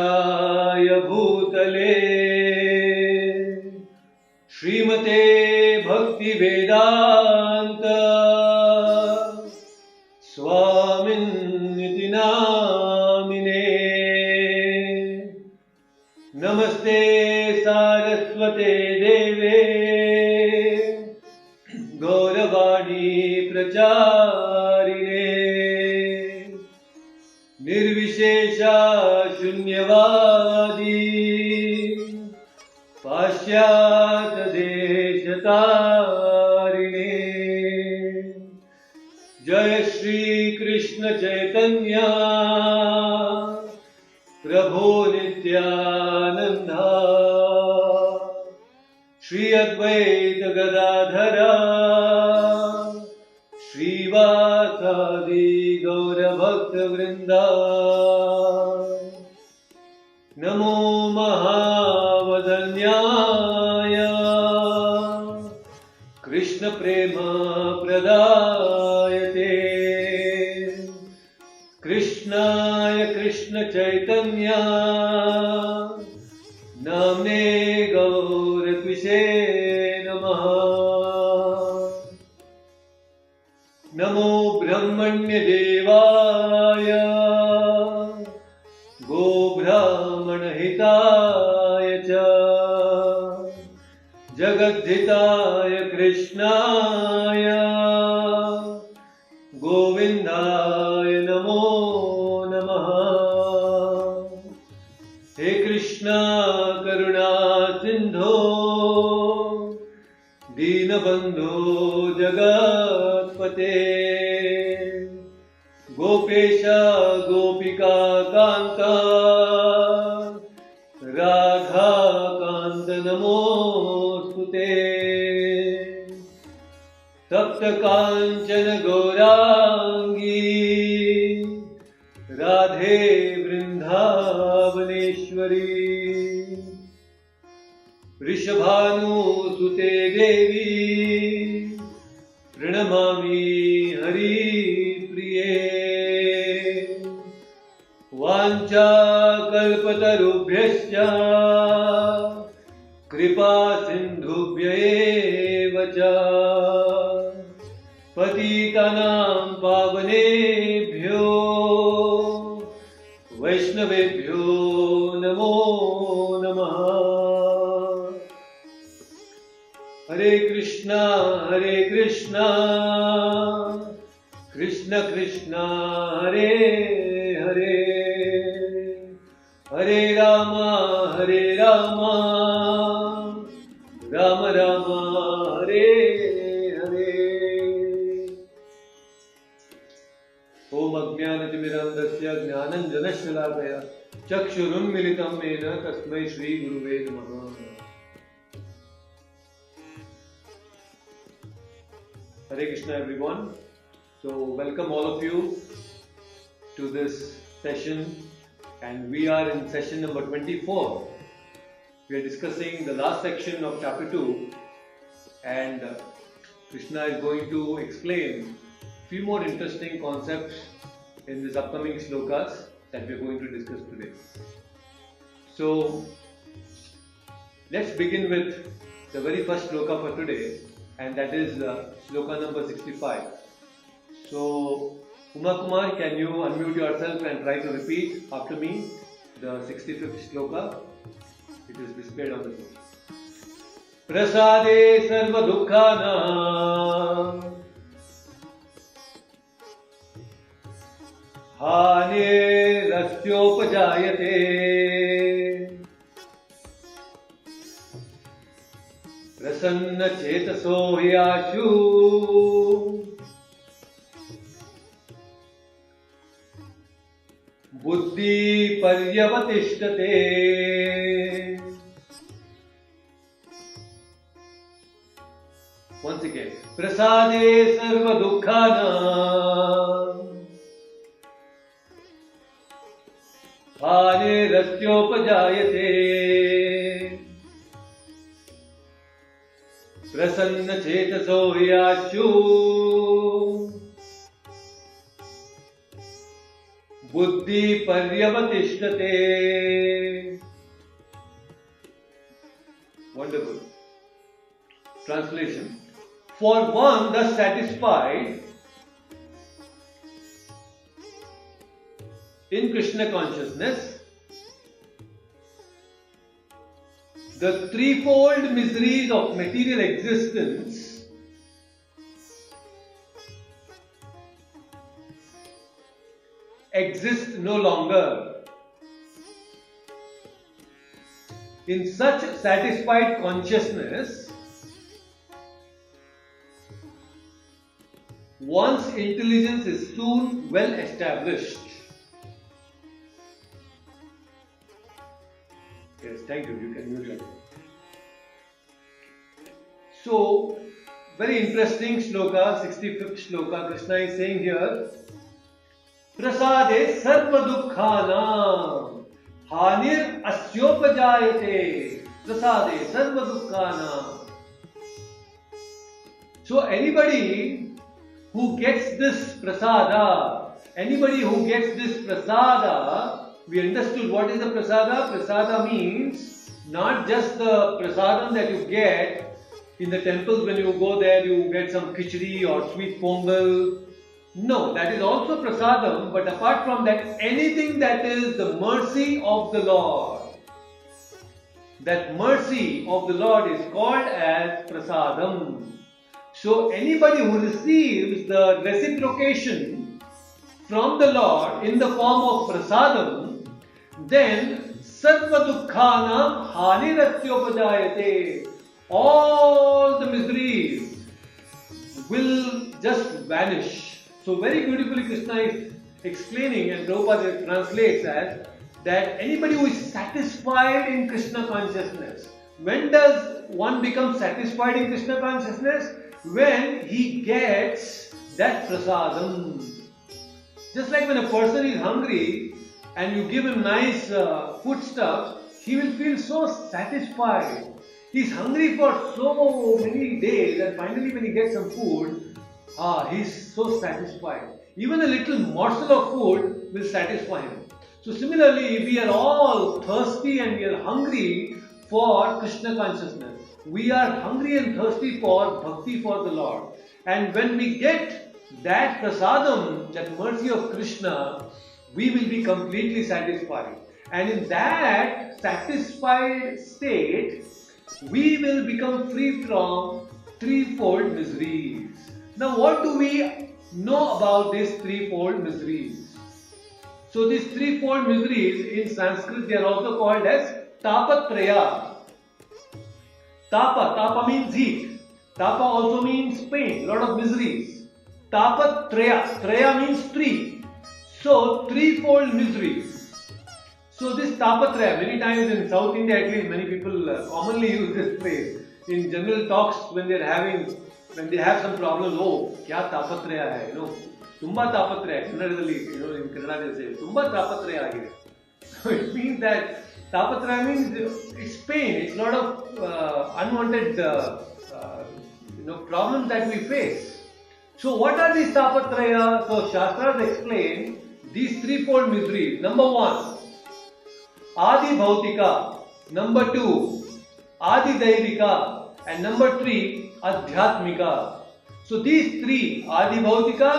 कृष्णाय भूतले श्रीमते भक्ति वेदांत स्वामिन्निति नामिने। नमस्ते सारस्वते देवे गौरवाणी प्रचारिणे निर्विशेषा शून्यवादी पाश्चात्य देशतारिणे। जय श्री कृष्ण चैतन्य प्रभो नित्यानंदा श्री अद्वैत गदाधरा श्रीवासादि गौर भक्त वृंदा। नमो महावदन्याय कृष्ण प्रेम प्रदायते कृष्णाय कृष्ण चैतन्य नाम्ने गौरत्विषे नमः। नमो ब्रह्मण्य देवाय गो ब्राह्मण हिताय च जगद्धिताय कृष्णाय गोविंदाय नमो नमः। हे कृष्णा करुणा सिंधो दीनबंधो जगत्पते गोपेश गोपिका कांता राधा कांत नमोस्तुते। तप्त कांचन गौरांगी राधे वृंदावनेश्वरी वृषभानुसुते देवी प्रणमामि हरिप्रिये। वाञ्छाकल्पतरुभ्यश्च कृपा सिन्धुभ्य एव च पतितानां पावनेभ्यो वैष्णवेभ्यो नमो नमः। हरे कृष्णा कृष्ण कृष्णा हरे हरे हरे राम राम राम हरे हरे। ओम अज्ञानतिमिरान्धस्य ज्ञानञ्जनशलाकया चक्षुरुन्मिलितं येन तस्मै श्री गुरुवे नमः। Hare Krishna everyone. So welcome all of you to this session, and we are in session number 24. We are discussing the last section of chapter 2, and Krishna is going to explain few more interesting concepts in this upcoming slokas that we are going to discuss today. So let's begin with the very first sloka for today, and that is sloka number 65. So Uma Kumar, can you unmute yourself and try to repeat after me the 65th sloka? It is displayed on the screen. Prasade sarva dukhanam hane rastyopajayate prasanna chetaso yashu बुद्धि पर्यवतिष्ठते। Once again, प्रसादे सर्व दुःखानां हाने रस्योपजायते प्रसन्न चेतसो याचु बुद्धि पर्यवतिष्ठते। Translation. For one thus satisfied in Krishna consciousness, the threefold miseries of material existence exist no longer. In such satisfied consciousness, one's intelligence is soon well established. Yes, thank you. You can mute yourself. So, very interesting shloka, 65th shloka. Krishna is saying here, Prasade sarva dukkhanam hanir asyopajayate. Prasade sarva dukkhanam. So, anybody who gets this prasada, we understood what is the prasada. Prasada means not just the prasadam that you get in the temples when you go there, you get some khichdi or sweet pongal. No, that is also prasadam, but apart from that, anything that is the mercy of the Lord, that mercy of the Lord is called as prasadam. So anybody who receives the reciprocation from the Lord in the form of prasadam, then sarva dukkhanam haniratyopajayate. All the miseries will just vanish. So very beautifully Krishna is explaining, and Prabhupada translates as that anybody who is satisfied in Krishna consciousness. When does one become satisfied in Krishna consciousness? When he gets that prasadam. Just like when a person is hungry and you give him nice foodstuffs, he will feel so satisfied. He's hungry for so many days, and finally when he gets some food, he's so satisfied. Even a little morsel of food will satisfy him. So similarly, we are all thirsty and we are hungry for Krishna consciousness. We are hungry and thirsty for bhakti for the Lord. And when we get that prasadam, that mercy of Krishna, we will be completely satisfied. And in that satisfied state, we will become free from threefold miseries. Now, what do we know about these threefold miseries? So, these threefold miseries in Sanskrit, they are also called as tapatraya. Tapa means heat. Tapa also means pain, lot of miseries. Tapatraya, traya means three. So, threefold miseries. So, this tapatraya, many times in South India at least, many people commonly use this phrase. In general talks, when they have some problems, oh, kya tapatraya hai, tumba tapatraya, in Kannada they say, tumba tapatraya hai. So, it means that tapatraya means it's pain, it's a lot of unwanted problems that we face. So what are these tapatraya? So Shastras explain these threefold miseries. Number one, Adi Bhautika. Number two, Adi Daivika. And number three, Adhyatmika. So these three, Adi Bhautika,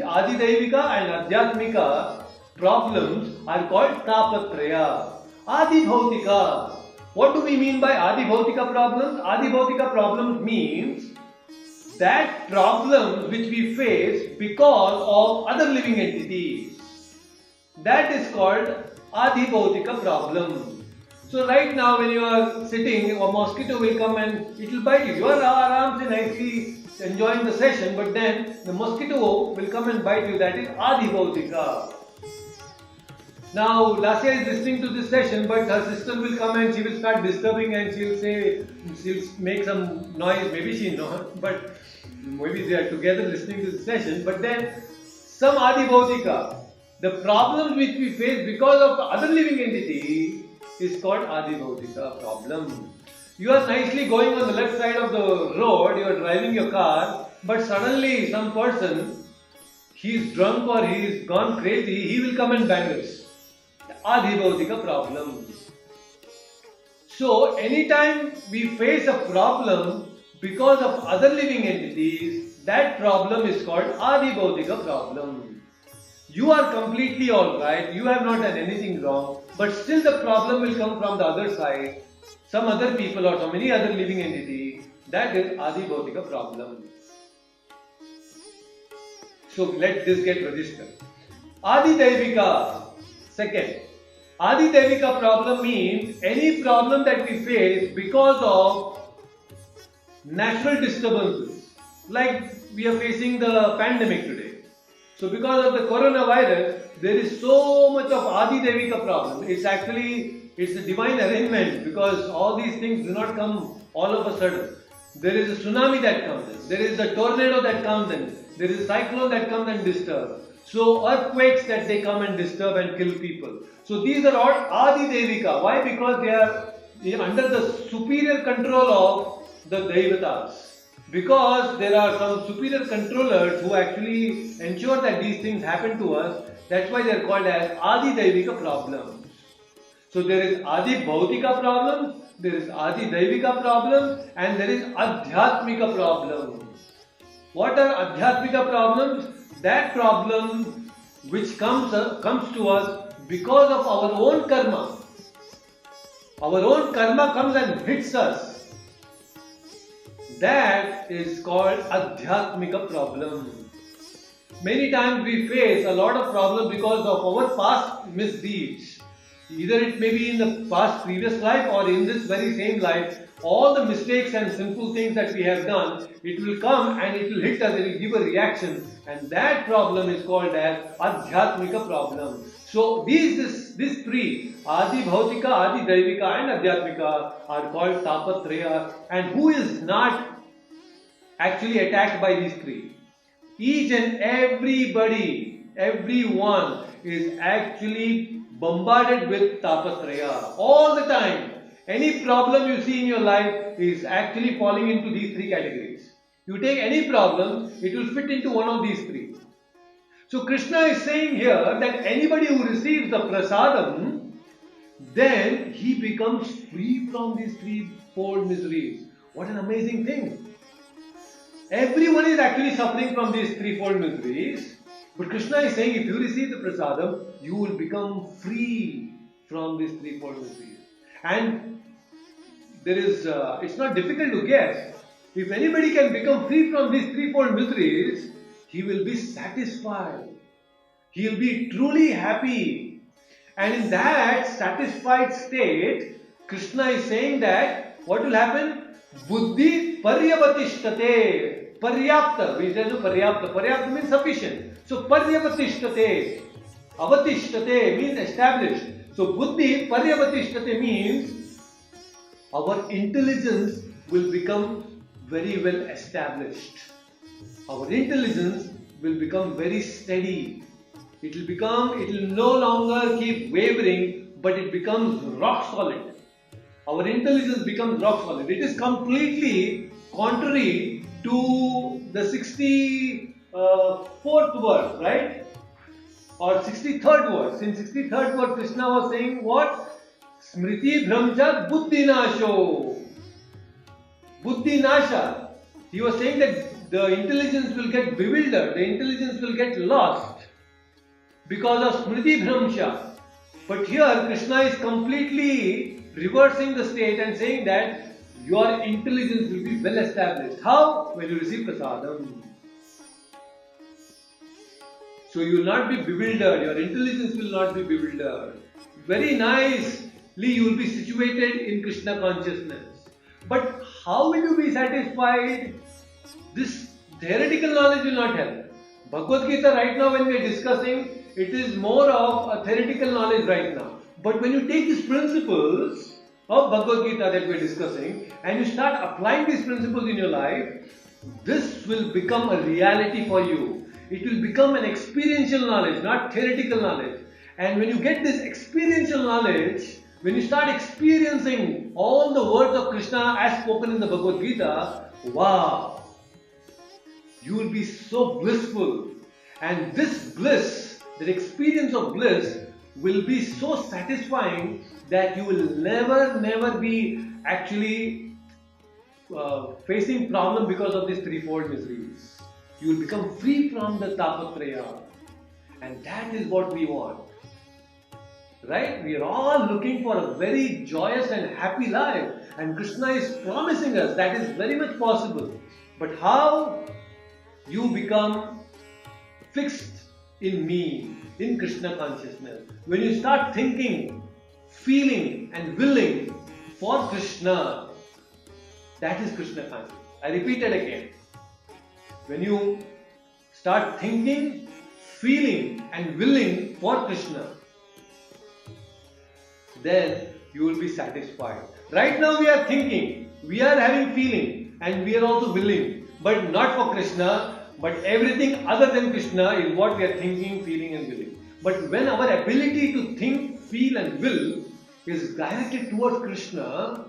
Adi Daivika and Adhyatmika problems are called tapatraya. Adi Bhautika. What do we mean by Adi Bhautika problems? Adi Bhautika problems means that problems which we face because of other living entities. That is called Adi Bhautika problem. So right now when you are sitting, a mosquito will come and it will bite you. You are aramse nicely enjoying the session, but then the mosquito will come and bite you. That is Adi Bhautika. Now, Lasya is listening to this session, but her sister will come and she will start disturbing and she'll make some noise. Maybe she not, but maybe they are together listening to the session. But then, some Adi Bhautika, the problems which we face because of the other living entity is called Adi Bhautika problem. You are nicely going on the left side of the road, you are driving your car, but suddenly some person, he is drunk or he is gone crazy, he will come and bang us. Adi Bhautika problem. So, anytime we face a problem, because of other living entities, that problem is called Adi Bhautika problem. You are completely alright, you have not done anything wrong, but still the problem will come from the other side, some other people or some any other living entity. That is Adi Bhautika problem. So let this get registered. Adi Daivika, second. Adi Daivika problem means any problem that we face because of natural disturbances. Like we are facing the pandemic today. So because of the coronavirus, there is so much of Adi Devika problem. It's a divine arrangement because all these things do not come all of a sudden. There is a tsunami that comes in. There is a tornado that comes in. There is a cyclone that comes and disturbs. So earthquakes that they come and disturb and kill people. So these are all Adi Devika. Why? Because they are under the superior control of the Devatas. Because there are some superior controllers who actually ensure that these things happen to us. That's why they are called as Adi Devika problems. So there is Adi Bhautika problems, there is Adi Devika problems, and there is Adhyatmika problems. What are Adhyatmika problems? That problem which comes to us because of our own karma. Our own karma comes and hits us. That is called Adhyatmika problem. Many times we face a lot of problems because of our past misdeeds. Either it may be in the past previous life or in this very same life. All the mistakes and sinful things that we have done, it will come and it will hit us, it will give a reaction, and that problem is called as Adhyatmika problem. So these three, Adi Bhautika, Adi Daivika and Adhyatmika, are called Tapatraya. And who is not actually attacked by these three? Each and everybody, everyone is actually bombarded with Tapatraya all the time. Any problem you see in your life is actually falling into these three categories. You take any problem, it will fit into one of these three. So Krishna is saying here that anybody who receives the prasadam, then he becomes free from these threefold miseries. What an amazing thing. Everyone is actually suffering from these threefold miseries. But Krishna is saying if you receive the prasadam, you will become free from these threefold miseries. And it's not difficult to guess. If anybody can become free from these threefold miseries, he will be satisfied. He will be truly happy. And in that satisfied state, Krishna is saying that what will happen? Buddhi paryavatishtate. Paryapta. We say no paryapta. Paryapta means sufficient. So paryavatishtate. Avatishtate means established. So buddhi paryavatishtate means our intelligence will become very well established. Our intelligence will become very steady. It will no longer keep wavering, but it becomes rock solid. Our intelligence becomes rock solid. It is completely contrary to the 64th verse, right? Or 63rd verse. In 63rd verse, Krishna was saying what? Smriti Brahmcha Buddhi Nasho. Buddhi Nasha. He was saying that the intelligence will get bewildered, the intelligence will get lost because of Smriti Brahmcha. But here Krishna is completely reversing the state and saying that your intelligence will be well established. How? When you receive prasadam. So you will not be bewildered, your intelligence will not be bewildered. Very nicely you will be situated in Krishna consciousness. But how will you be satisfied? This theoretical knowledge will not help. Bhagavad Gita right now when we are discussing, it is more of a theoretical knowledge right now. But when you take these principles of Bhagavad Gita that we are discussing and you start applying these principles in your life, this will become a reality for you. It will become an experiential knowledge, not theoretical knowledge. And when you get this experiential knowledge, when you start experiencing all the words of Krishna as spoken in the Bhagavad Gita, wow! You will be so blissful. And this bliss, that experience of bliss, will be so satisfying that you will never be actually facing problem because of this threefold miseries. You will become free from the tapatraya, and that is what we want. Right? We are all looking for a very joyous and happy life, and Krishna is promising us that is very much possible. But how you become fixed in me, in Krishna consciousness, when you start thinking, feeling and willing for Krishna, that is Krishna consciousness. I repeat it again. When you start thinking, feeling and willing for Krishna, then you will be satisfied. Right now we are thinking, we are having feeling, and we are also willing, but not for Krishna, but everything other than Krishna is what we are thinking, feeling and willing. But when our ability to think, feel and will is directed towards Krishna,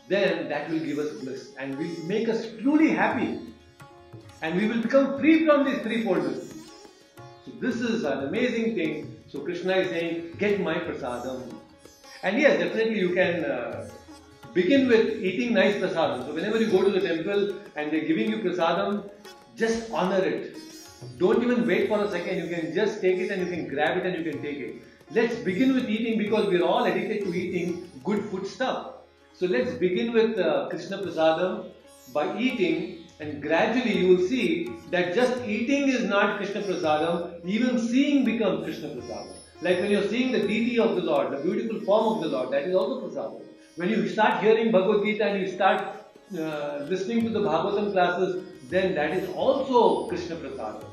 then that will give us bliss and will make us truly happy, and we will become free from these threefold miseries. So this is an amazing thing. So Krishna is saying, get my prasadam. And yes, definitely you can begin with eating nice prasadam. So whenever you go to the temple and they're giving you prasadam, just honor it. Don't even wait for a second. You can just take it and you can grab it and you can take it. Let's begin with eating, because we're all addicted to eating good food stuff. So let's begin with Krishna prasadam by eating. And gradually you will see that just eating is not Krishna prasadam, even seeing becomes Krishna prasadam. Like when you're seeing the deity of the Lord, the beautiful form of the Lord, that is also prasadam. When you start hearing Bhagavad Gita and you start listening to the Bhagavatam classes, then that is also Krishna prasadam.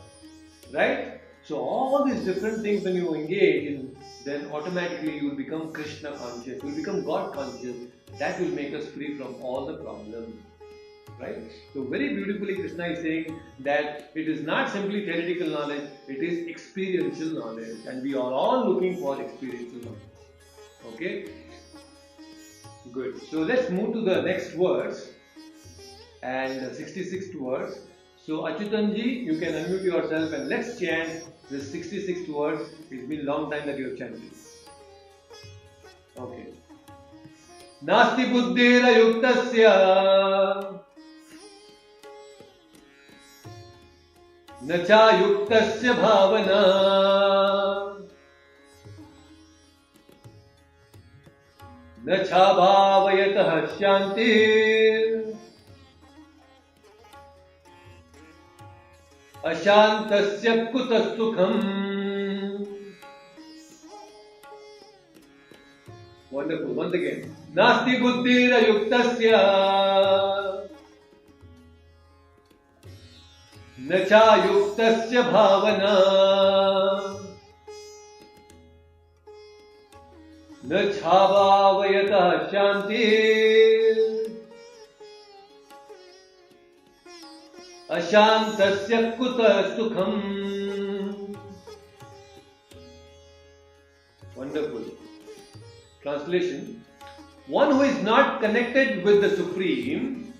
Right? So all these different things when you engage in, then automatically you will become Krishna conscious, you will become God conscious. That will make us free from all the problems. Right? So very beautifully Krishna is saying that it is not simply theoretical knowledge, it is experiential knowledge, and we are all looking for experiential knowledge. Okay? Good. So let's move to the next verse, and 66th verse. So Achyutanji, you can unmute yourself and let's chant this 66th verse. It's been a long time that you have chanted. Okay. Nasti buddhira yuktasya nacha yuktasya bhavana nacha bhavayatah shanti ashantasya kutas sukham. Wonderful. Once again. Nasti buddhira yuktasya nacha yuktasya bhavana nacha bhavayatah shanti ashantasya kuta sukham. Wonderful. Translation: one who is not connected with the Supreme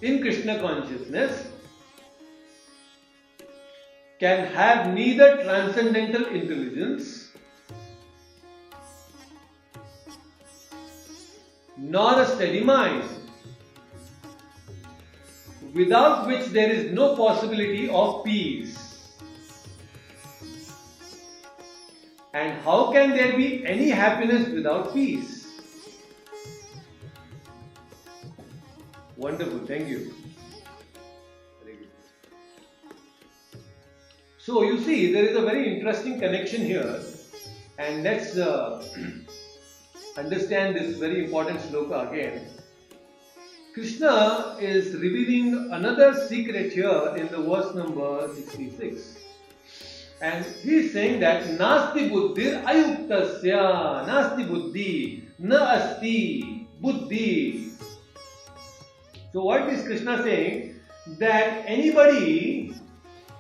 in Krishna consciousness can have neither transcendental intelligence nor a steady mind, without which there is no possibility of peace. And how can there be any happiness without peace? Wonderful, thank you. Very good. So you see, there is a very interesting connection here, and let's understand this very important sloka again. Krishna is revealing another secret here in the verse number 66. And he is saying that Nasti buddhir ayuktasya, Nasti buddhi, na asti buddhi. So what is Krishna saying? That anybody,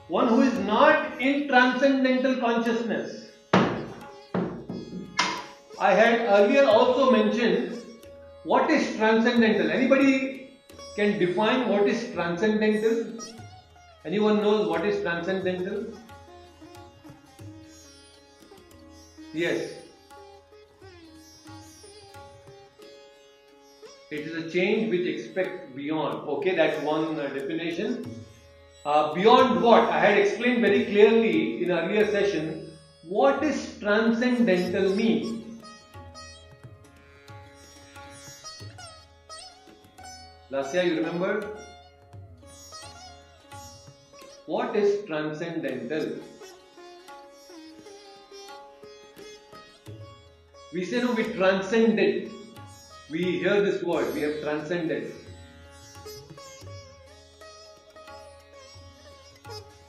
one who is not in transcendental consciousness. I had earlier also mentioned what is transcendental. Anybody can define what is transcendental? Anyone knows what is transcendental? Yes. It is a change which expects beyond. Okay, that's one definition. Beyond what? I had explained very clearly in earlier session. What does transcendental mean? Lasya, you remember? What is transcendental? We say no, we transcended. We hear this word, we have transcended.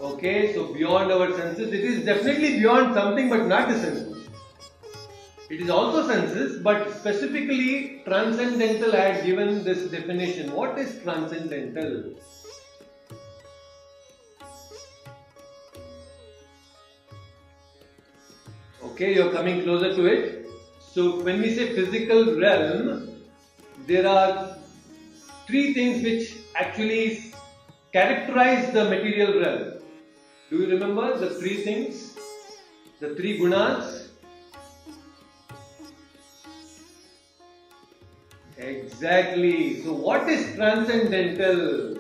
Okay, so beyond our senses, it is definitely beyond something but not the senses. It is also senses, but specifically transcendental I had given this definition. What is transcendental? Okay, you are coming closer to it. So when we say physical realm, there are three things which actually characterize the material realm. Do you remember the three things? The three gunas? Exactly. So what is transcendental?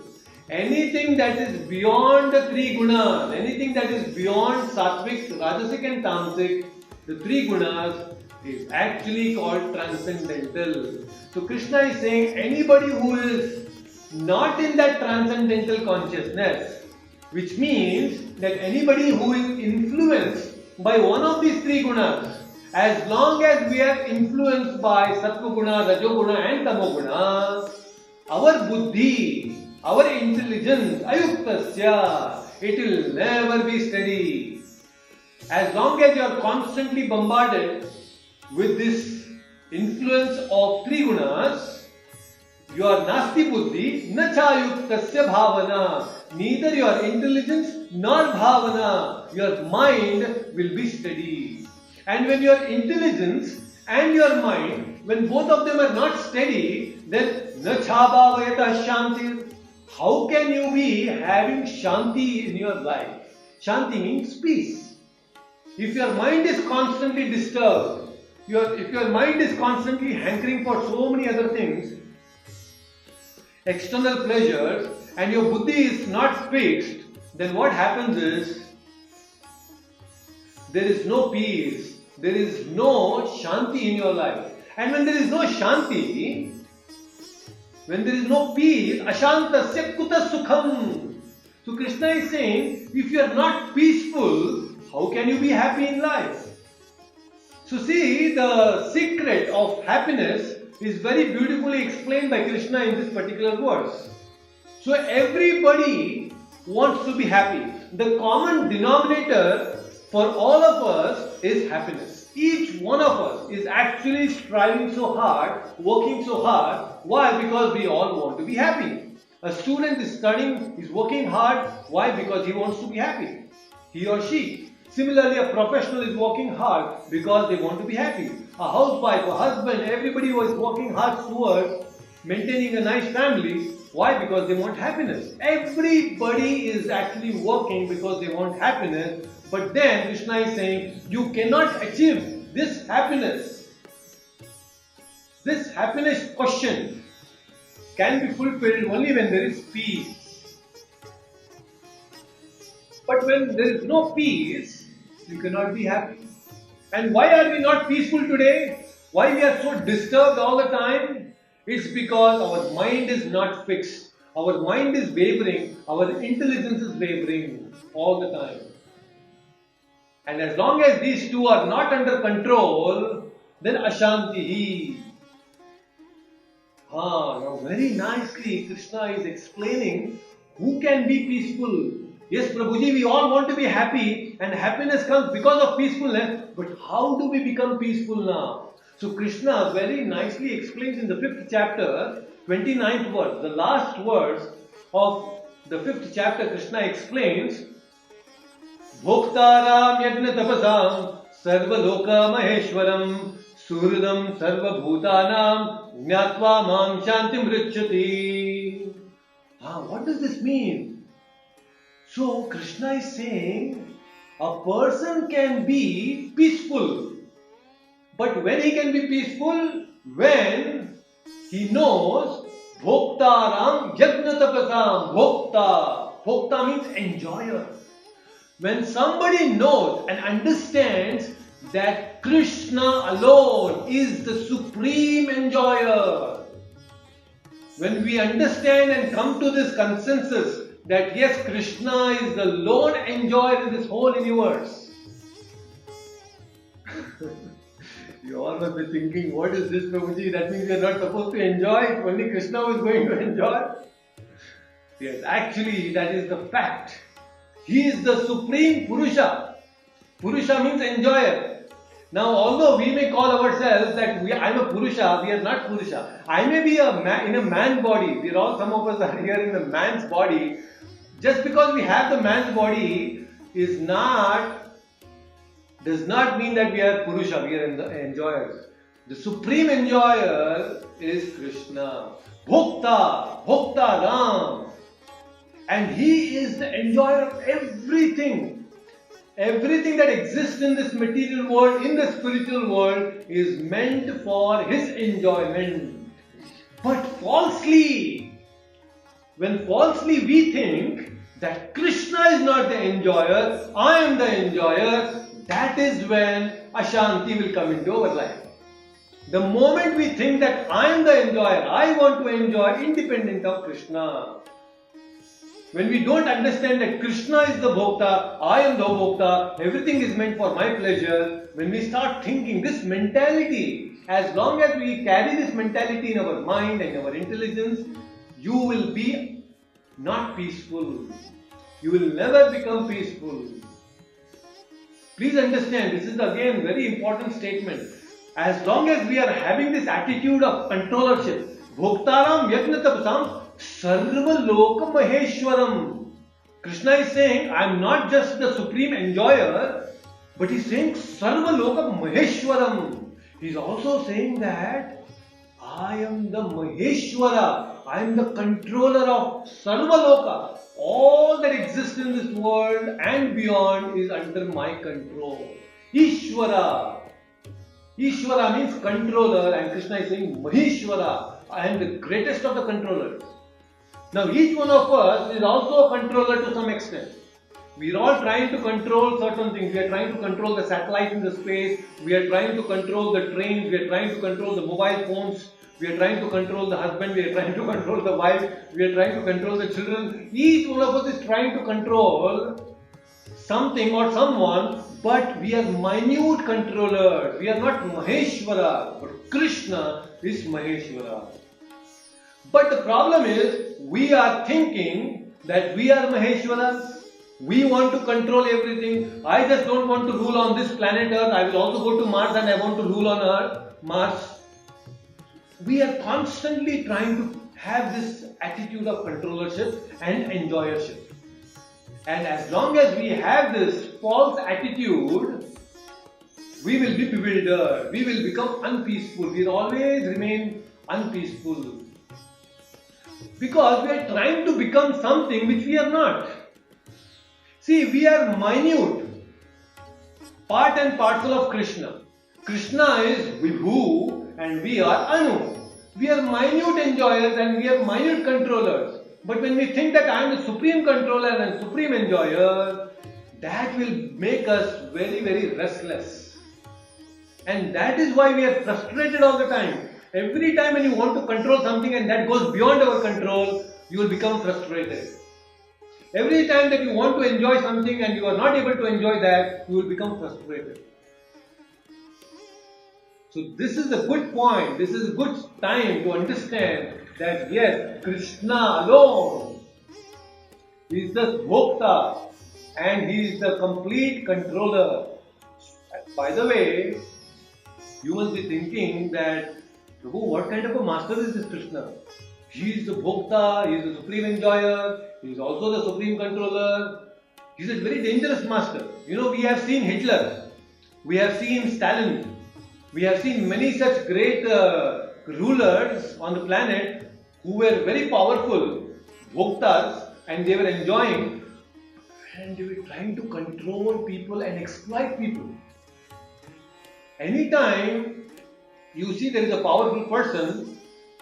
Anything that is beyond the three gunas, anything that is beyond sattvic, rajasic and tamasic, the three gunas is actually called transcendental. So Krishna is saying anybody who is not in that transcendental consciousness, which means that anybody who is influenced by one of these three gunas, as long as we are influenced by sattva guna, rajoguna and tamoguna, our buddhi, our intelligence, ayuktasya, it will never be steady. As long as you are constantly bombarded with this influence of three gunas, your nasti buddhi, na chayuktasya bhavana, neither your intelligence nor bhavana, your mind will be steady. And when your intelligence and your mind, when both of them are not steady, then na chabhavayata shanti. How can you be having shanti in your life? Shanti means peace. If your mind is constantly disturbed, if your mind is constantly hankering for so many other things, external pleasures, and your buddhi is not fixed, then what happens is, there is no peace, there is no shanti in your life. And when there is no shanti, when there is no peace, ashantasya kuta sukham. So Krishna is saying, if you are not peaceful, how can you be happy in life? So see, the secret of happiness is very beautifully explained by Krishna in this particular verse. So everybody wants to be happy. The common denominator for all of us is happiness. Each one of us is actually striving so hard, working so hard. Why? Because we all want to be happy. A student is studying, is working hard. Why? Because he wants to be happy. He or she. Similarly, a professional is working hard because they want to be happy. A housewife, a husband, everybody who is working hard towards maintaining a nice family. Why? Because they want happiness. Everybody is actually working because they want happiness. But then Krishna is saying, you cannot achieve this happiness. This happiness question can be fulfilled only when there is peace. But when there is no peace, you cannot be happy. And why are we not peaceful today? Why we are so disturbed all the time? It's because our mind is not fixed. Our mind is wavering. Our intelligence is wavering all the time. And as long as these two are not under control, then ashanti. Now very nicely Krishna is explaining who can be peaceful. Yes, Prabhuji, we all want to be happy, and happiness comes because of peacefulness. But how do we become peaceful now? So Krishna very nicely explains in the 5th chapter, 29th verse, the last verse of the 5th chapter. Krishna explains, Bhoktaram yajna tapasam sarva loka maheshwaram suridam sarva bhutanam jnatva mam shantim richati. What does this mean? So Krishna is saying a person can be peaceful. But when he can be peaceful? When He knows Bhoktaram Yagnatapasam. Bhokta means enjoyer. When somebody knows and understands that Krishna alone is the supreme enjoyer, when we understand and come to this consensus that yes, Krishna is the lone enjoyer in this whole universe, you all must be thinking, what is this, Prabhuji? That means we are not supposed to enjoy it. Only Krishna is going to enjoy. Yes, actually that is the fact. He is the supreme Purusha. Purusha means enjoyer. Now, although we may call ourselves that I am a Purusha, we are not Purusha. I may be a man, in a man's body. We are all, some of us are here in the man's body. Just because we have the man's body does not mean that we are Purusha, we are enjoyers. The supreme enjoyer is Krishna. Bhokta Ram. And he is the enjoyer of everything. Everything that exists in this material world, in the spiritual world, is meant for his enjoyment. But when falsely we think that Krishna is not the enjoyer, I am the enjoyer, that is when Ashanti will come into our life. The moment we think that I am the enjoyer, I want to enjoy independent of Krishna. When we don't understand that Krishna is the Bhokta, I am the Bhokta, everything is meant for my pleasure, when we start thinking this mentality, as long as we carry this mentality in our mind and our intelligence, you will be not peaceful. You will never become peaceful. Please understand, this is again very important statement. As long as we are having this attitude of controllership, Bhoktaram Yagnatapasam Sarva Loka Maheshwaram. Krishna is saying, I am not just the supreme enjoyer, but he is saying Sarva Loka Maheshwaram. He is also saying that I am the Maheshwara. I am the controller of Sarva Loka. All that exists in this world and beyond is under my control. Ishwara. Ishwara means controller, and Krishna is saying Maheshwara. I am the greatest of the controllers. Now each one of us is also a controller to some extent. We are all trying to control certain things. We are trying to control the satellites in the space. We are trying to control the trains. We are trying to control the mobile phones. We are trying to control the husband. We are trying to control the wife. We are trying to control the children. Each one of us is trying to control something or someone, but we are minute controllers. We are not Maheshwara, but Krishna is Maheshwara. But the problem is, we are thinking that we are Maheshwaras. We want to control everything. I just don't want to rule on this planet Earth. I will also go to Mars and I want to rule on Mars. We are constantly trying to have this attitude of controllership and enjoyership. And as long as we have this false attitude, we will be bewildered. We will become unpeaceful. We will always remain unpeaceful. Because we are trying to become something which we are not. See, we are minute, part and parcel of Krishna. Krishna is Vibhu and we are Anu. We are minute enjoyers and we are minute controllers. But when we think that I am the supreme controller and supreme enjoyer, that will make us very, very restless. And that is why we are frustrated all the time. Every time when you want to control something and that goes beyond our control, you will become frustrated. Every time that you want to enjoy something and you are not able to enjoy that, you will become frustrated. So this is a good point. This is a good time to understand that yes, Krishna alone is the Bhokta and he is the complete controller. By the way, you must be thinking that, Prabhu, what kind of a master is this Krishna? He is the Bhokta, he is the supreme enjoyer, he is also the supreme controller. He is a very dangerous master. You know, we have seen Hitler, we have seen Stalin, we have seen many such great rulers on the planet who were very powerful, Bhoktas, and they were enjoying, and they were trying to control people and exploit people. Anytime you see there is a powerful person,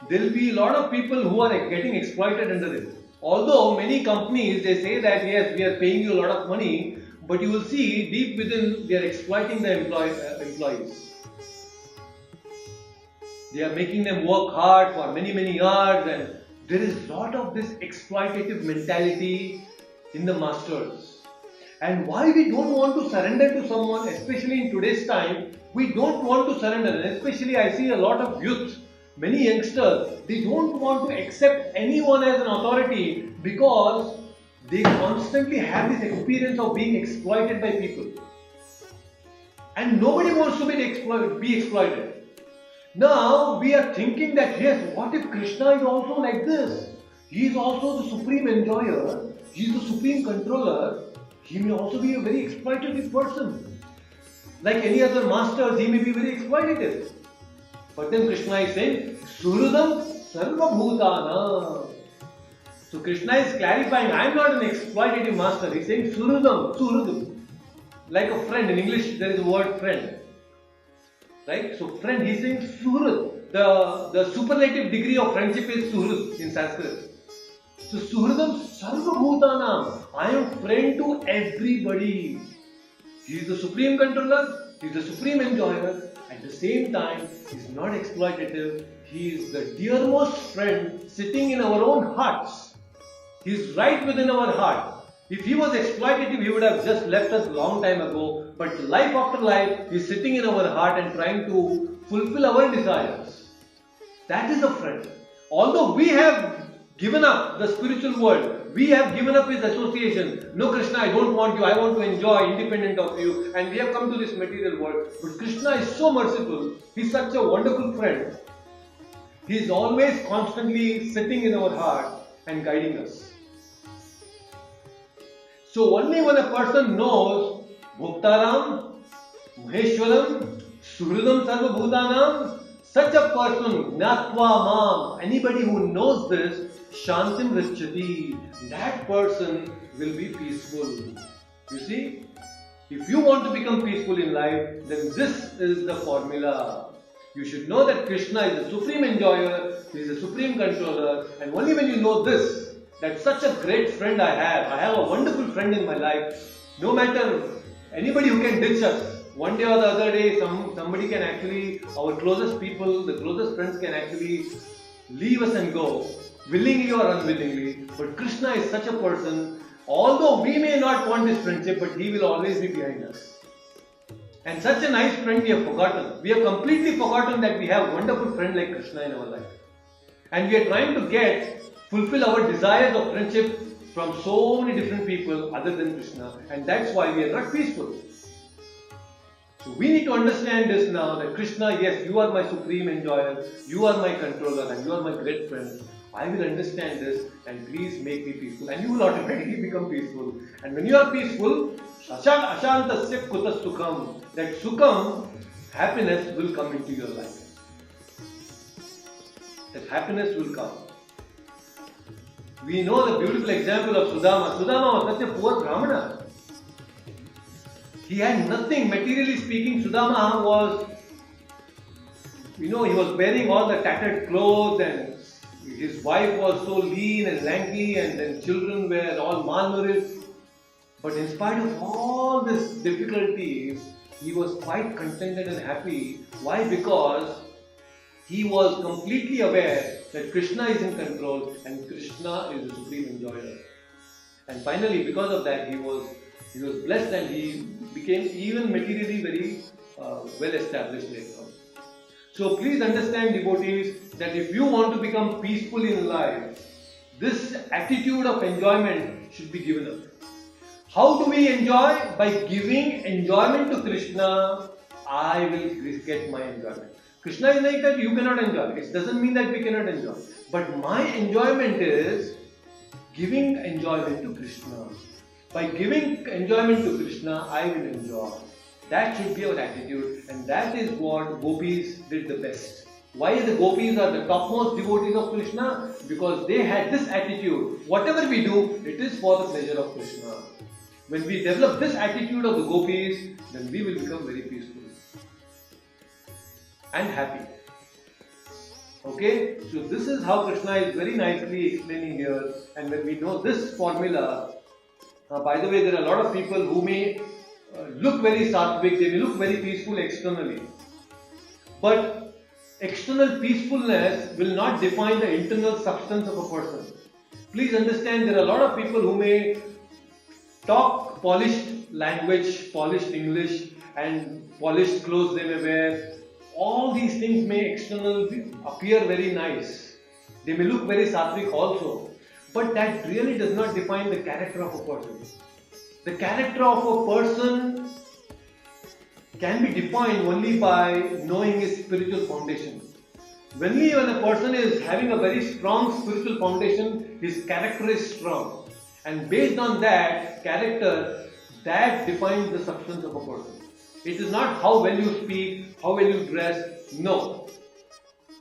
there will be a lot of people who are getting exploited under it. Although many companies, they say that yes, we are paying you a lot of money, but you will see deep within they are exploiting the employees. They are making them work hard for many hours, and there is a lot of this exploitative mentality in the masters. And why we don't want to surrender to someone, especially in today's time, we don't want to surrender. And especially I see a lot of youth, many youngsters, they don't want to accept anyone as an authority because they constantly have this experience of being exploited by people. And nobody wants to be exploited. Now we are thinking that yes, what if Krishna is also like this? He is also the supreme enjoyer, he is the supreme controller, he may also be a very exploitative person. Like any other masters, he may be very exploitative. But then Krishna is saying, Surudam Sarva Bhutana. So Krishna is clarifying, I am not an exploitative master. He is saying Surudam. Like a friend. In English, there is a word friend. Right? So friend, he is saying Suhrud. The superlative degree of friendship is Suhrud in Sanskrit. So Suhridam Sarva Bhutanam. I am friend to everybody. He is the supreme controller, he is the supreme enjoyer. At the same time, he is not exploitative. He is the dearmost friend sitting in our own hearts. He is right within our heart. If he was exploitative, he would have just left us long time ago. But life after life, he is sitting in our heart and trying to fulfill our desires. That is a friend. Although we have given up the spiritual world, we have given up his association. No, Krishna, I don't want you. I want to enjoy independent of you. And we have come to this material world. But Krishna is so merciful. He is such a wonderful friend. He is always constantly sitting in our heart and guiding us. So only when a person knows Bhuktaram, Maheshwaram, Suhridam Sarva Bhutanam, such a person, Gnatva Mam, anybody who knows this, Shantim Richyati, that person will be peaceful. You see, if you want to become peaceful in life, then this is the formula. You should know that Krishna is the supreme enjoyer, he is the supreme controller, and only when you know this, that such a great friend I have a wonderful friend in my life, no matter anybody who can ditch us, one day or the other day, somebody can actually, our closest people, the closest friends can actually leave us and go, willingly or unwillingly. But Krishna is such a person, although we may not want his friendship, but he will always be behind us. And such a nice friend we have forgotten. We have completely forgotten that we have a wonderful friend like Krishna in our life. And we are trying to fulfill our desires of friendship from so many different people other than Krishna. And that's why we are not peaceful. So we need to understand this now, that Krishna, yes, you are my supreme enjoyer, you are my controller, and you are my great friend. I will understand this, and please make me peaceful. And you will automatically become peaceful. And when you are peaceful, Ashantasya Kutas Sukham, that Sukham, happiness will come into your life. That happiness will come. We know the beautiful example of Sudama. Sudama was such a poor Brahmana. He had nothing, materially speaking. Sudama was, he was wearing all the tattered clothes, and his wife was so lean and lanky, and then children were all malnourished. But in spite of all these difficulties, he was quite contented and happy. Why? Because he was completely aware that Krishna is in control and Krishna is the supreme enjoyer. And finally, because of that, he was blessed, and he became even materially very well established later on. So please understand, devotees, that if you want to become peaceful in life, this attitude of enjoyment should be given up. How do we enjoy? By giving enjoyment to Krishna, I will get my enjoyment. Krishna is like that, you cannot enjoy. It doesn't mean that we cannot enjoy. But my enjoyment is giving enjoyment to Krishna. By giving enjoyment to Krishna, I will enjoy. That should be our attitude, and that is what gopis did the best. Why the gopis are the topmost devotees of Krishna? Because they had this attitude. Whatever we do, it is for the pleasure of Krishna. When we develop this attitude of the gopis, then we will become very peaceful and happy. Okay, so this is how Krishna is very nicely explaining here. And when we know this formula, by the way, there are a lot of people who may look very sattvic, they may look very peaceful externally. But external peacefulness will not define the internal substance of a person. Please understand, there are a lot of people who may talk polished language, polished English, and polished clothes they may wear. All these things may externally appear very nice. They may look very sattvic also. But that really does not define the character of a person. The character of a person can be defined only by knowing his spiritual foundation. Only when a person is having a very strong spiritual foundation, his character is strong. And based on that character, that defines the substance of a person. It is not how well you speak, how well you dress. No.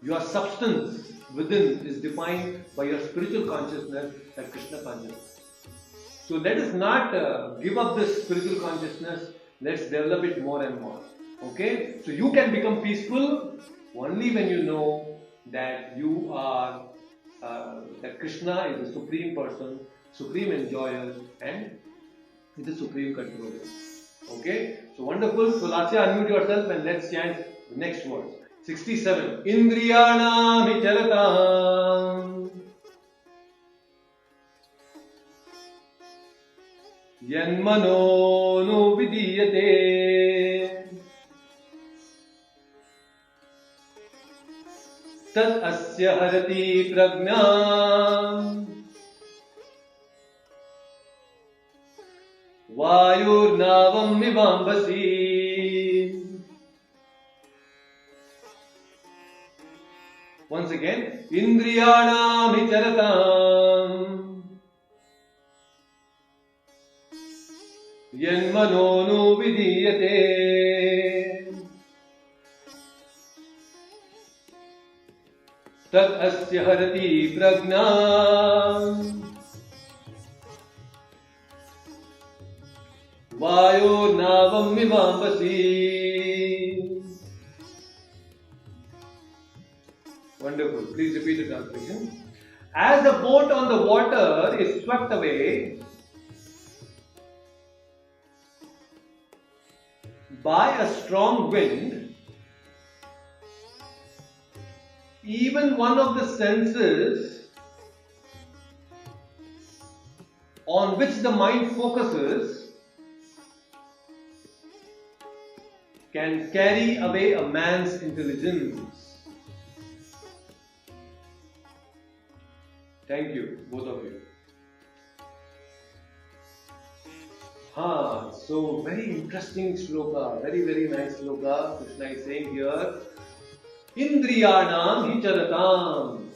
Your substance within is defined by your spiritual consciousness, that Krishna consciousness. So let us not give up this spiritual consciousness. Let's develop it more and more. Okay? So you can become peaceful only when you know that you are, that Krishna is the Supreme Person, Supreme Enjoyer, and is the Supreme Controller. Okay? So wonderful. So Lasya, unmute yourself and let's chant the next words. 67. Indriyana vicharatam yanmano nu vidiyate tat asya harati prajnam vayurnavam mivambasi. Once again, Indriyana vicharatam yanmano nu vidiyate tat asya harati prajnam vayurnavam mivambasi. Wonderful. Please repeat the translation. As a boat on the water is swept away by a strong wind, even one of the senses on which the mind focuses can carry away a man's intelligence. Thank you, both of you. So very interesting shloka, very nice shloka. Krishna is saying here, Indriyanam hicharatam.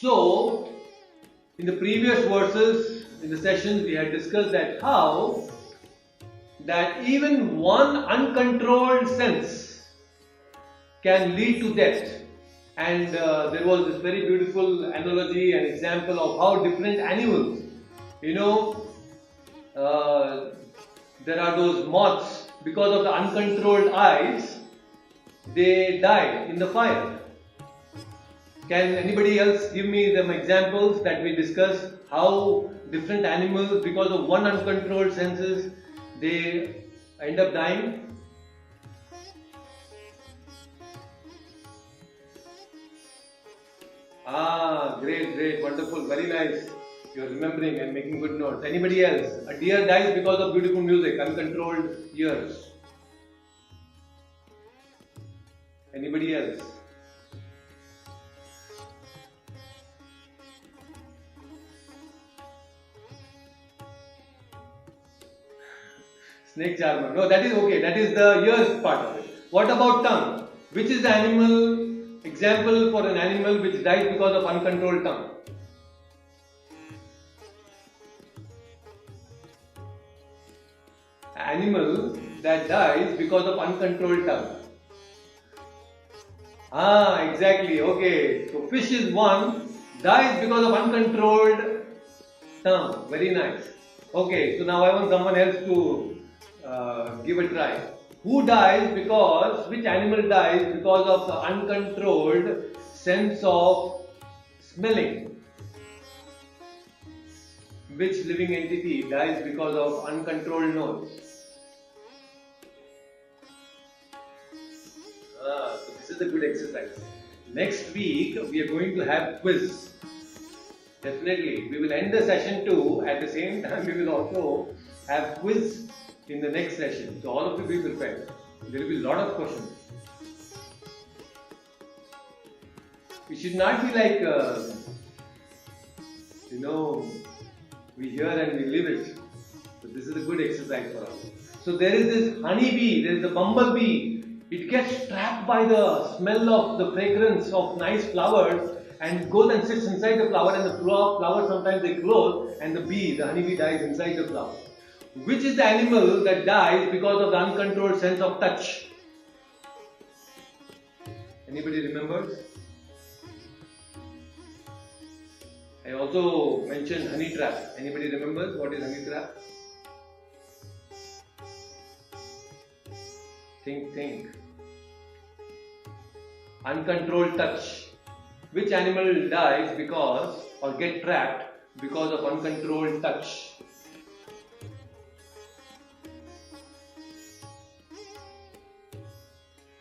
So, in the previous verses, in the sessions, we had discussed that how that even one uncontrolled sense can lead to death. And there was this very beautiful analogy and example of how different animals, there are those moths, because of the uncontrolled eyes, they die in the fire. Can anybody else give me some examples that we discussed, how different animals, because of one uncontrolled senses, they end up dying? Great, wonderful, very nice. You're remembering and making good notes. Anybody else? A deer dies because of beautiful music, uncontrolled ears. Anybody else? Snake charmer. No, that is okay. That is the ears part of it. What about tongue? Which is the example for an animal which dies because of uncontrolled tongue? Animal that dies because of uncontrolled tongue. Exactly. Okay. So fish is one, dies because of uncontrolled tongue. Very nice. Okay. So now I want someone else to give a try. Which animal dies because of the uncontrolled sense of smelling? Which living entity dies because of uncontrolled nose? So this is a good exercise. Next week we are going to have quiz. Definitely. We will end the session 2. At the same time we will also have quiz in the next session. So all of you be prepared. There will be a lot of questions. We should not be like, we hear and we live it. So this is a good exercise for us. So there is this honeybee, there is a bumblebee. It gets trapped by the smell of the fragrance of nice flowers and goes and sits inside the flower, and the flower sometimes they close and the honeybee dies inside the flower. Which is the animal that dies because of the uncontrolled sense of touch? Anybody remembers? I also mentioned honey trap. Anybody remembers what is honey trap? Think. Uncontrolled touch. Which animal dies because or get trapped because of uncontrolled touch?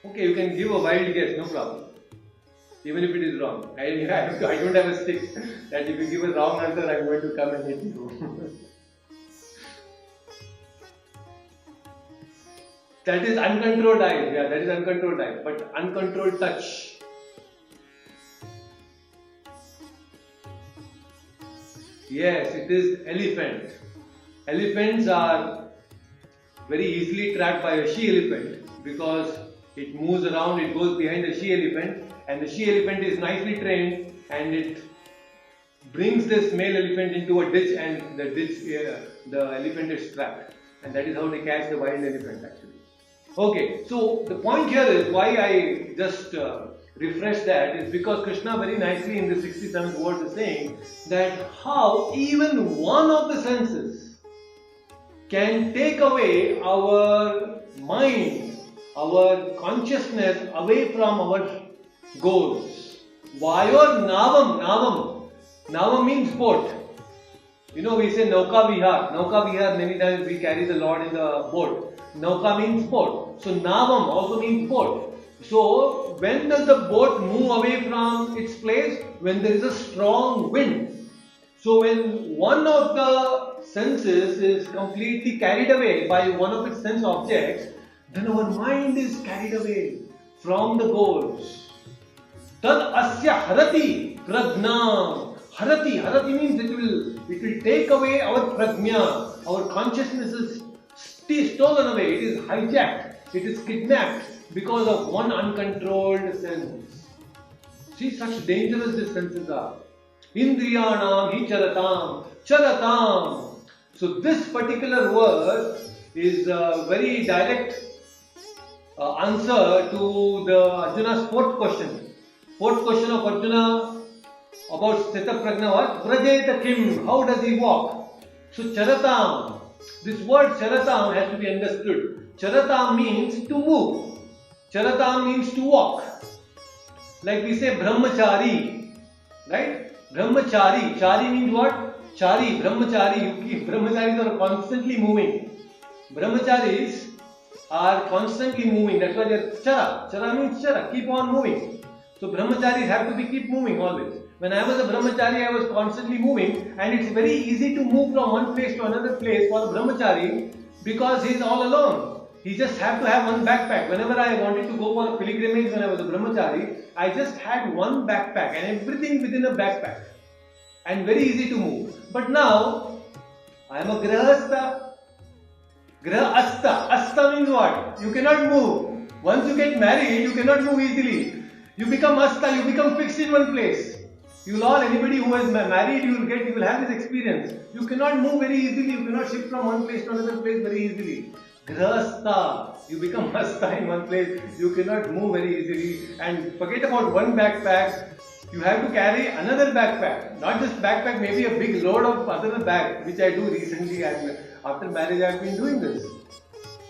Okay, you can give a wild guess, no problem. Even if it is wrong. I don't have a stick that if you give a wrong answer, I'm going to come and hit you. That is uncontrolled eyes. Yeah, that is uncontrolled eyes. But uncontrolled touch. Yes, it is elephant. Elephants are very easily tracked by a she-elephant because it moves around, it goes behind the she-elephant, and the she-elephant is nicely trained and it brings this male elephant into a ditch, and the elephant is trapped. And that is how they catch the wild elephant actually. Okay, so the point here is why I just refresh that is because Krishna very nicely in the 67th verse is saying that how even one of the senses can take away our mind, our consciousness away from our goals. Vayor navam. Navam means boat. We say Nauka Vihar. Nauka Vihar, many times we carry the Lord in the boat. Nauka means boat. So navam also means boat. So when does the boat move away from its place? When there is a strong wind. So when one of the senses is completely carried away by one of its sense objects, then our mind is carried away from the goals. Tad asya harati prajna. Harati means it will take away our prajna. Our consciousness is stolen away. It is hijacked. It is kidnapped because of one uncontrolled sense. See, such dangerous these senses are. Indriyanam hi charatam. So this particular verse is a very direct answer to the Arjuna's fourth question. Fourth question of Arjuna about Sthita Prajna was Prajeta Kim. How does he walk? So charatam. This word charatam has to be understood. Charatam means to move. Charatam means to walk. Like we say brahmachari. Right? Brahmachari. Chari means what? Chari. Brahmachari. Brahmacharis are constantly moving. Brahmacharis are constantly moving. That's why they are chara. Chara means chara. Keep on moving. So brahmacharis have to keep moving always. When I was a brahmachari, I was constantly moving, and it's very easy to move from one place to another place for a brahmachari because he is all alone. He just had to have one backpack. Whenever I wanted to go for a pilgrimage when I was a brahmachari, I just had one backpack and everything within a backpack, and very easy to move. But now I am a grahastha. Grahastha. Astha means what? You cannot move. Once you get married, you cannot move easily. You become astha. You become fixed in one place. Anybody who is married, you will have this experience. You cannot move very easily. You cannot shift from one place to another place very easily. Grahastha. You become hastha in one place. You cannot move very easily. And forget about one backpack. You have to carry another backpack. Not just backpack, maybe a big load of other bags, which I do recently. After marriage, I have been doing this.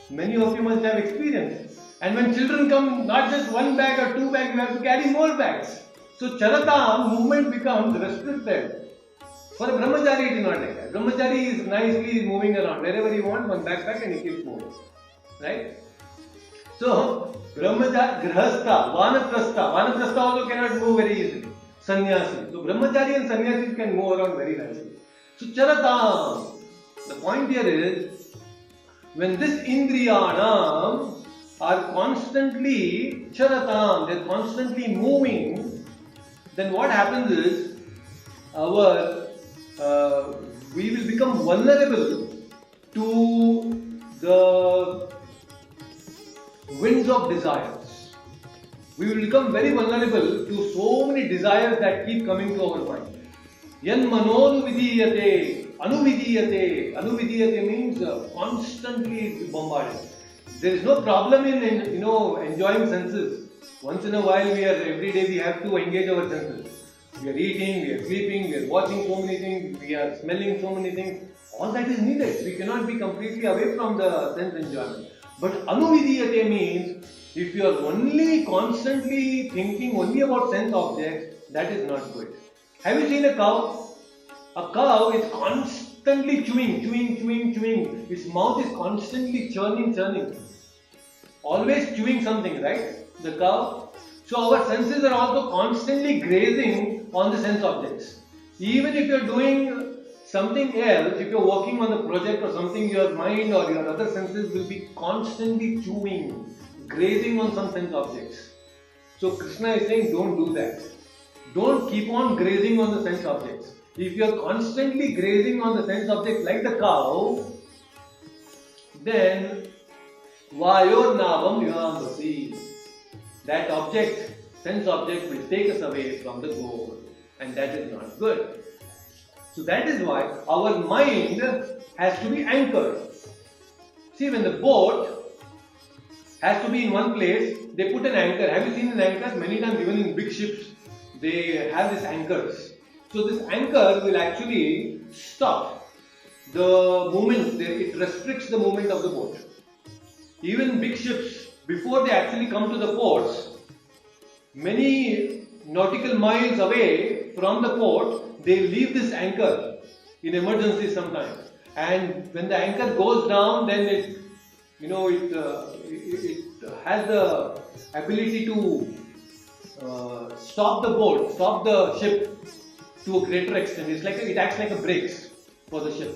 Many of you must have experienced. And when children come, not just one bag or two bags, you have to carry more bags. So Charatam, movement becomes restricted. For a brahmachari, it is not like that. Brahmachari is nicely moving around. Wherever he wants, one backpack and he keeps moving. Right? So, brahmachari, grihastha, vanaprastha also cannot move very easily. Sannyasi. So, brahmachari and sannyasis can move around very nicely. So, Charatam. The point here is, when this indriyanam are constantly charatam, they are constantly moving, then what happens is, we will become vulnerable to the winds of desires. We will become very vulnerable to so many desires that keep coming to our mind. Yan manonuvidiyate, anuvidiyate. Anuvidiyate means constantly bombarded. There is no problem in enjoying senses. Once in a while, every day we have to engage our senses. We are eating, we are sleeping, we are watching so many things, we are smelling so many things. All that is needed. We cannot be completely away from the sense enjoyment. But anuvidiyate means if you are only constantly thinking only about sense objects, that is not good. Have you seen a cow? A cow is constantly chewing. Its mouth is constantly churning. Always chewing something, right? The cow. So our senses are also constantly grazing on the sense objects. Even if you are doing something else, if you are working on a project or something, your mind or your other senses will be constantly chewing, grazing on some sense objects. So Krishna is saying, don't do that. Don't keep on grazing on the sense objects. If you are constantly grazing on the sense objects like the cow, then Vayor Navam Yamvasi. That object, sense object, will take us away from the goal, and that is not good. So that is why our mind has to be anchored. See, when the boat has to be in one place, they put an anchor. Have you seen an anchor? Many times, even in big ships, they have these anchors. So this anchor will actually stop the movement. It restricts the movement of the boat. Even big ships, before they actually come to the ports, many nautical miles away from the port, they leave this anchor in emergency sometimes. And when the anchor goes down, then it has the ability to stop the boat, stop the ship to a greater extent. It acts like a brakes for the ship.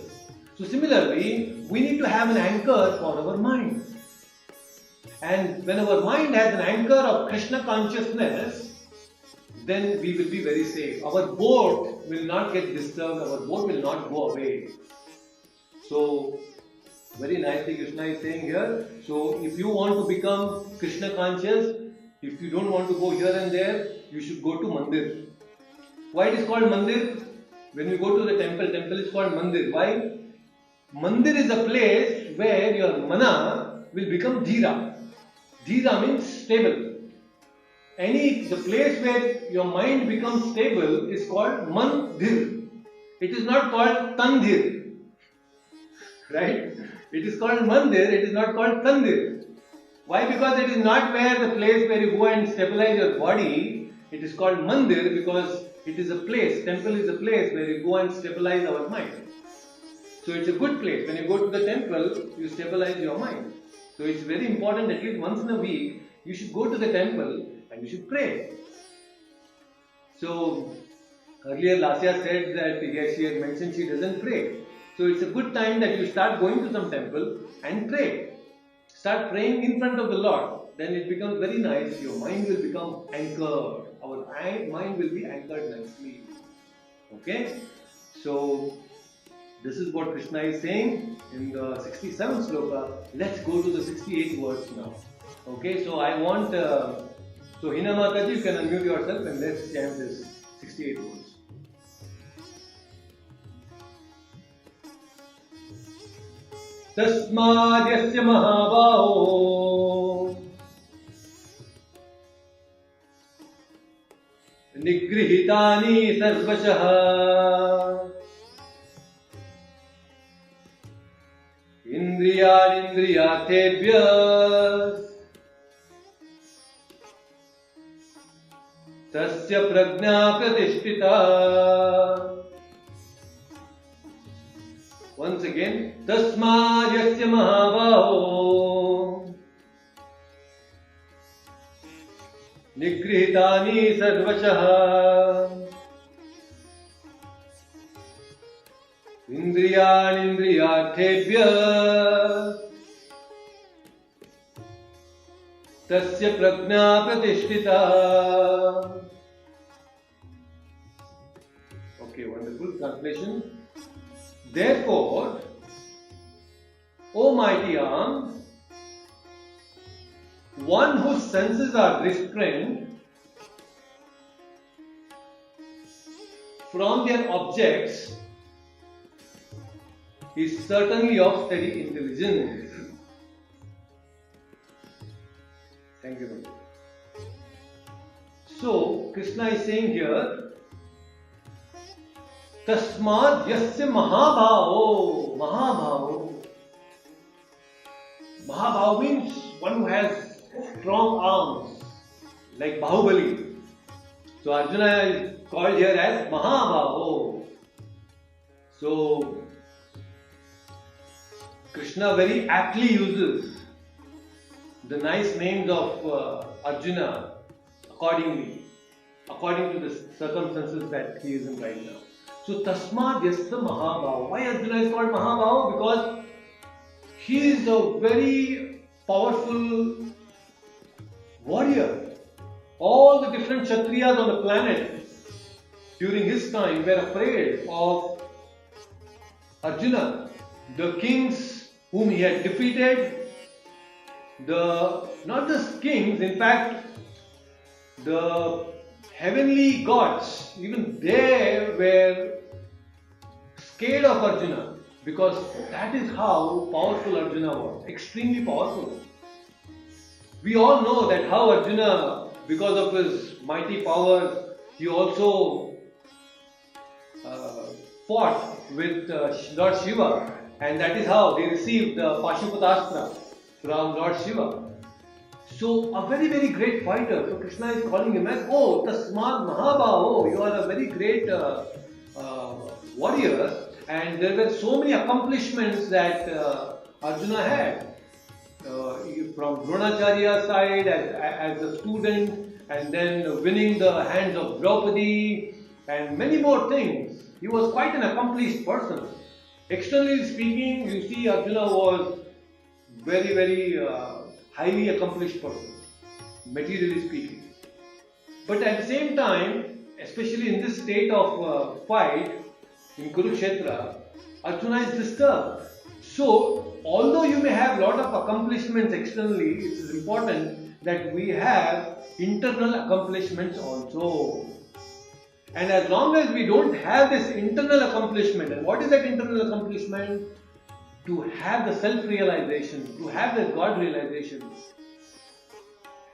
So similarly, we need to have an anchor for our mind. And when our mind has an anchor of Krishna consciousness, then we will be very safe. Our boat will not get disturbed, our boat will not go away. So, very nicely Krishna is saying here, so if you want to become Krishna conscious, if you don't want to go here and there, you should go to Mandir. Why it is called Mandir? When we go to the temple is called Mandir. Why? Mandir is a place where your mana will become dhira. Dhira means stable. The place where your mind becomes stable is called Mandir. It is not called Tandir. Right? It is called Mandir, it is not called Tandir. Why? Because it is not the place where you go and stabilize your body. It is called Mandir because it is a place, temple is a place where you go and stabilize our mind. So it's a good place. When you go to the temple, you stabilize your mind. So it's very important, at least once in a week, you should go to the temple and you should pray. So earlier Lasya said that she had mentioned she doesn't pray. So it's a good time that you start going to some temple and pray. Start praying in front of the Lord. Then it becomes very nice. Your mind will become anchored. Our mind will be anchored nicely. Okay? So this is what Krishna is saying in the 67th sloka. Let's go to the 68th verse now. Okay, so I want, so Hina Mataji, you can unmute yourself and let's chant this 68th verse. Tasmadhyasya mahabaho nigrihitani sarvashah indriya Indriyanindriyatebhyas tasya prajna pratishtita. Once again, tasmad yasya mahabaho nigrihitani sarvashah indriyanindriyatebhyas tasya prajna pratishtita. Okay, wonderful translation. Therefore, O mighty arms, one whose senses are restrained from their objects is certainly of steady intelligence. Thank you. So, Krishna is saying here, Tasmad yasya mahabhavo. Mahabhavo. Mahabhavo means one who has strong arms, like Bahubali. So Arjuna is called here as Mahabhavo. So Krishna very aptly uses the nice names of Arjuna according to the circumstances that he is in right now. So Tasmad yasya Mahabhavo. Why Arjuna is called Mahabhavo? Because he is a very powerful warrior. All the different Kshatriyas on the planet during his time were afraid of Arjuna. The kings whom he had defeated, not just kings, in fact, the heavenly gods, even they were scared of Arjuna, because that is how powerful Arjuna was, extremely powerful. We all know that how Arjuna, because of his mighty powers, he also fought with Lord Shiva, and that is how they received the Pashupatastra from Lord Shiva. So, a very, very great fighter. So, Krishna is calling him as, oh, Tasmad Mahabhavo, you are a very great warrior, and there were so many accomplishments that Arjuna had. From Dronacharya's side as a student, and then winning the hands of Draupadi, and many more things. He was quite an accomplished person. Externally speaking, you see Arjuna was very, very highly accomplished person, materially speaking. But at the same time, especially in this state of fight in Kurukshetra, Arjuna is disturbed. So, although you may have a lot of accomplishments externally, it is important that we have internal accomplishments also. And as long as we don't have this internal accomplishment, and what is that internal accomplishment? To have the self-realization, to have the God realization.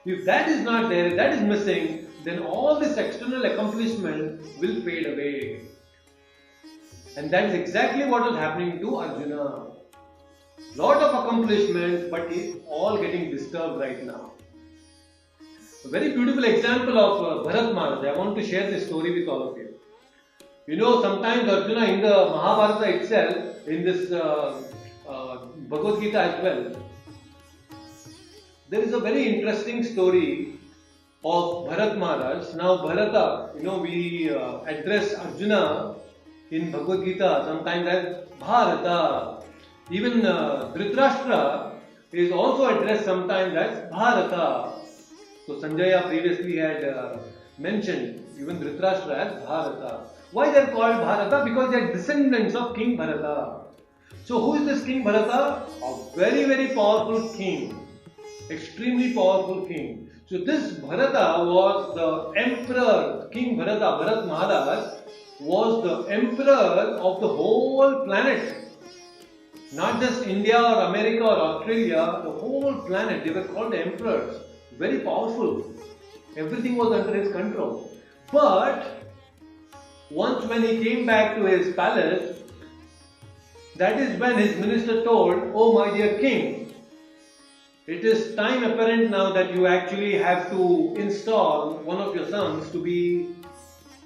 If that is not there, if that is missing, then all this external accomplishment will fade away. And that is exactly what was happening to Arjuna. Lot of accomplishments, but he is all getting disturbed right now. A very beautiful example of Bharat Maharaj. I want to share this story with all of you. You know, sometimes Arjuna in the Mahabharata itself, in this Bhagavad Gita as well, there is a very interesting story of Bharat Maharaj. Now Bharata, you know, we address Arjuna in Bhagavad Gita sometimes as Bharata. Even Dhritarashtra is also addressed sometimes as Bharata. So Sanjaya previously had mentioned even Dhritarashtra as Bharata. Why they are called Bharata? Because they are descendants of King Bharata. So who is this King Bharata? A very, very powerful king. Extremely powerful king. So this Bharata was the emperor. King Bharata, Bharat Maharaj, was the emperor of the whole planet. Not just India or America or Australia, the whole planet. They were called emperors. Very powerful. Everything was under his control. But once when he came back to his palace, That is when his minister told, "Oh my dear king, it is time apparent now that you actually have to install one of your sons to be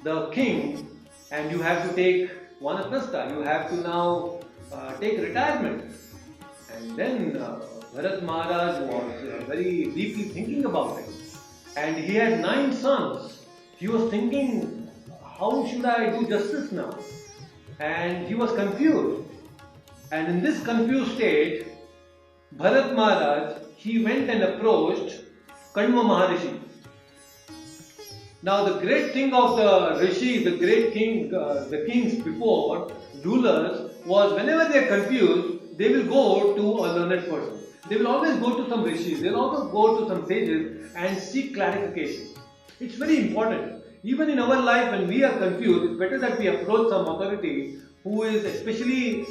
the king, and you have to take vanaprastha, you have to now take retirement." And then Bharat Maharaj was very deeply thinking about it. And he had 9 sons. He was thinking, how should I do justice now? And he was confused. And in this confused state, Bharat Maharaj, he went and approached Kanva Maharishi. Now the great thing of the rishi, the great king, the kings before, rulers, was whenever they are confused, they will go to a learned person. They will always go to some rishis, they will always go to some sages and seek clarification. It's very important. Even in our life, when we are confused, it's better that we approach some authority who is especially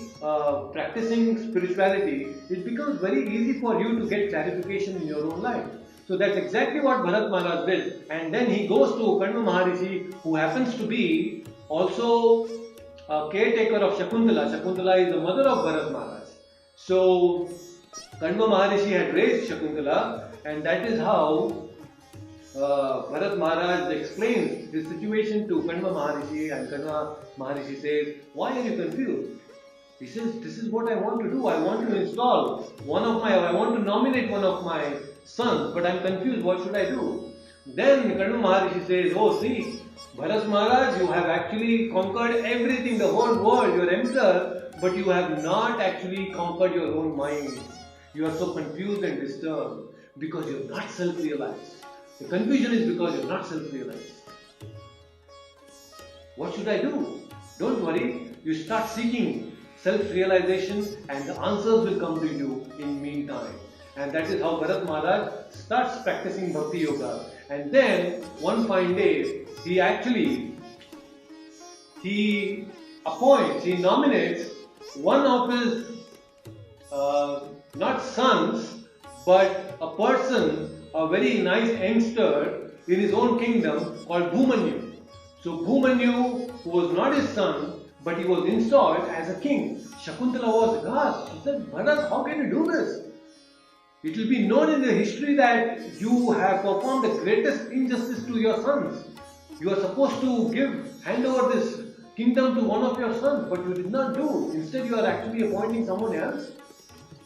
practicing spirituality. It becomes very easy for you to get clarification in your own life. So that's exactly what Bharat Maharaj did. And then he goes to Kanva Maharishi, who happens to be also a caretaker of Shakuntala. Shakuntala is the mother of Bharat Maharaj. So Kanva Maharishi had raised Shakuntala, and that is how Bharat Maharaj explains his situation to Kanva Maharishi, and Kanva Maharishi says, "Why are you confused?" He says, "This is what I want to do. I want to install I want to nominate one of my sons, but I am confused. What should I do?" Then Kanva Maharishi says, "Oh, see, Bharat Maharaj, you have actually conquered everything, the whole world. You are emperor, but you have not actually conquered your own mind. You are so confused and disturbed because you are not self-realized. The confusion is because you are not self-realized. What should I do? Don't worry, you start seeking self-realization and the answers will come to you in meantime." And that is how Bharat Maharaj starts practicing Bhakti Yoga. And then one fine day, he nominates one of his not sons, but a person, a very nice youngster in his own kingdom called Bhumanyu. So Bhumanyu, who was not his son, but he was installed as a king. Shakuntala was aghast. She said, "Bharat, how can you do this? It will be known in the history that you have performed the greatest injustice to your sons. You are supposed to hand over this kingdom to one of your sons, but you did not do. Instead, you are actually appointing someone else."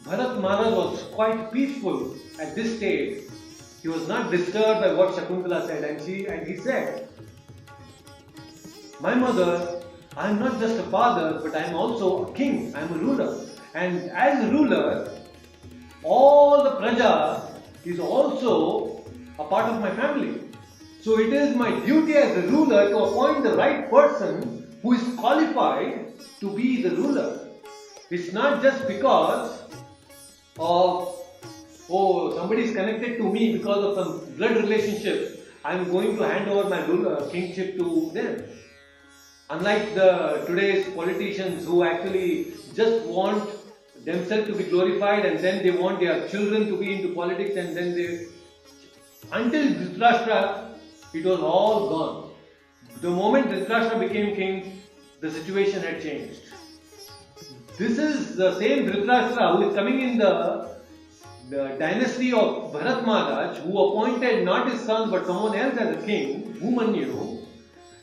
Bharat Maharaj was quite peaceful at this stage. He was not disturbed by what Shakuntala said, and he said, "My mother, I am not just a father, but I am also a king. I am a ruler. And as a ruler, all the praja is also a part of my family. So it is my duty as a ruler to appoint the right person who is qualified to be the ruler. It's not just because of, somebody is connected to me because of some blood relationship, I am going to hand over my kingship to them." Unlike today's politicians who actually just want themselves to be glorified and then they want their children to be into politics, and then until Dhritarashtra, it was all gone. The moment Dhritarashtra became king, the situation had changed. This is the same Dhritarashtra who is coming in the dynasty of Bharat Maharaj, who appointed not his son but someone else as a king, Bhumanyu.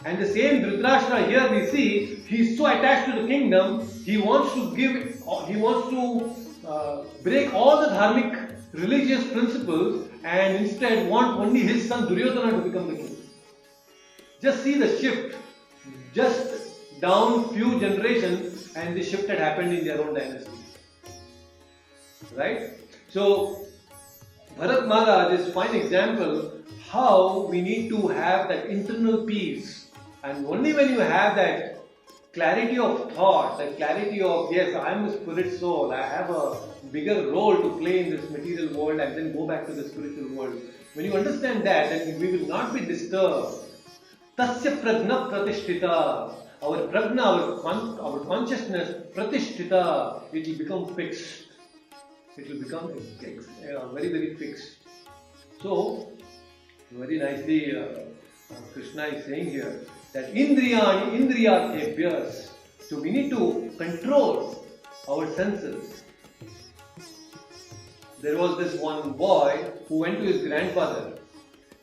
And the same Dhritarashtra here we see, he is so attached to the kingdom, he wants to break all the dharmic religious principles and instead want only his son Duryodhana to become the king. Just see the shift. Just down few generations and the shift had happened in their own dynasty. Right? So, Bharat Maharaj is a fine example how we need to have that internal peace. And only when you have that clarity of thought, that clarity of, yes, I am a spirit soul, I have a bigger role to play in this material world and then go back to the spiritual world. When you understand that, then we will not be disturbed. Tasya prajna pratishtita. Our prajna, our consciousness, pratishtita, it will become fixed. It will become very, very fixed. So, very nicely Krishna is saying here that indriyani indriyatebhyas. So we need to control our senses. There was this one boy who went to his grandfather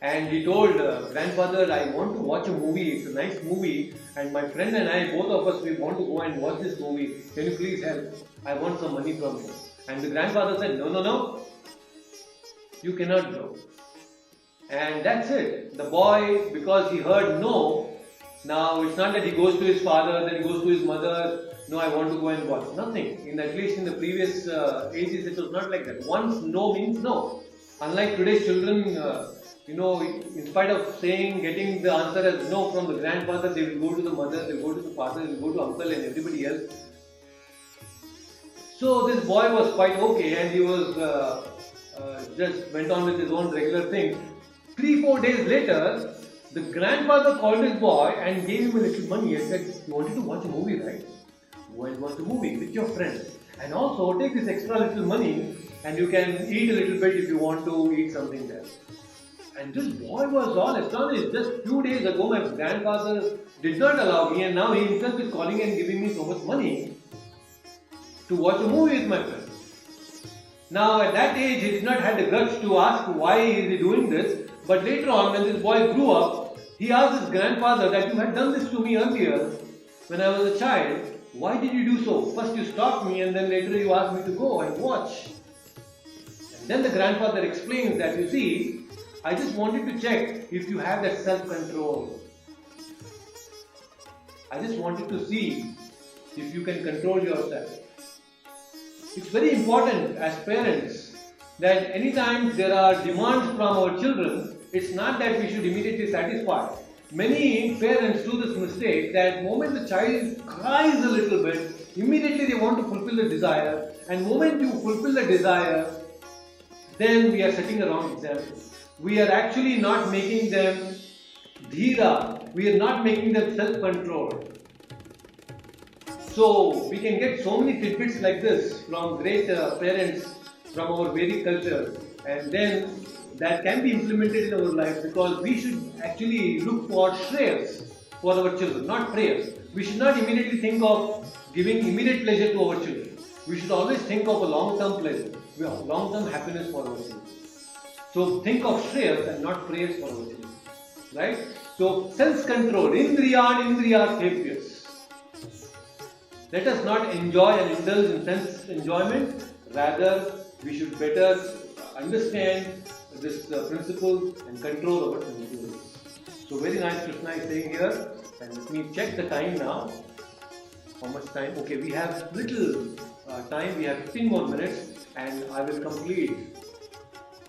and he told, grandfather, I want to watch a movie, it's a nice movie and my friend and I, both of us, we want to go and watch this movie. Can you please help? I want some money from you. And the grandfather said, no, you cannot go. And that's it. The boy, because he heard no, now it's not that he goes to his father, then he goes to his mother, no, I want to go and watch. Nothing. At least in the previous ages, it was not like that. Once no means no. Unlike today's children, in spite of getting the answer as no from the grandfather, they will go to the mother, they will go to the father, they will go to uncle and everybody else. So this boy was quite okay and he was just went on with his own regular thing. 3-4 days later, the grandfather called his boy and gave him a little money and said, you wanted to watch a movie, right? Go and watch a movie with your friends. And also take this extra little money and you can eat a little bit if you want to eat something there. And this boy was all astonished. Just few days ago, my grandfather did not allow me and now he himself is calling and giving me so much money to watch a movie with my friends. Now at that age, he did not have the guts to ask why is he doing this. But later on, when this boy grew up, he asked his grandfather that you had done this to me earlier when I was a child. Why did you do so? First you stopped me and then later you asked me to go and watch. And then the grandfather explains that, you see, I just wanted to check if you have that self-control. I just wanted to see if you can control yourself. It's very important as parents that anytime there are demands from our children, it's not that we should immediately satisfy. Many parents do this mistake that moment the child cries a little bit, immediately they want to fulfill the desire, and moment you fulfill the desire, then we are setting a wrong example. We are actually not making them dhira, we are not making them self-controlled. So we can get so many tidbits like this from great parents from our Vedic culture, and then that can be implemented in our life, because we should actually look for shreyas for our children, not prayers. We should not immediately think of giving immediate pleasure to our children. We should always think of a long-term pleasure, long-term happiness for our children. So think of shreyas and not prayers for our children. Right? So self-control, indriyat. Let us not enjoy and indulge in sense enjoyment. Rather, we should better understand this principle and control our senses. So very nice Krishna is saying here, and let me check the time now. How much time? Okay, we have little time, we have 15 more minutes and I will complete.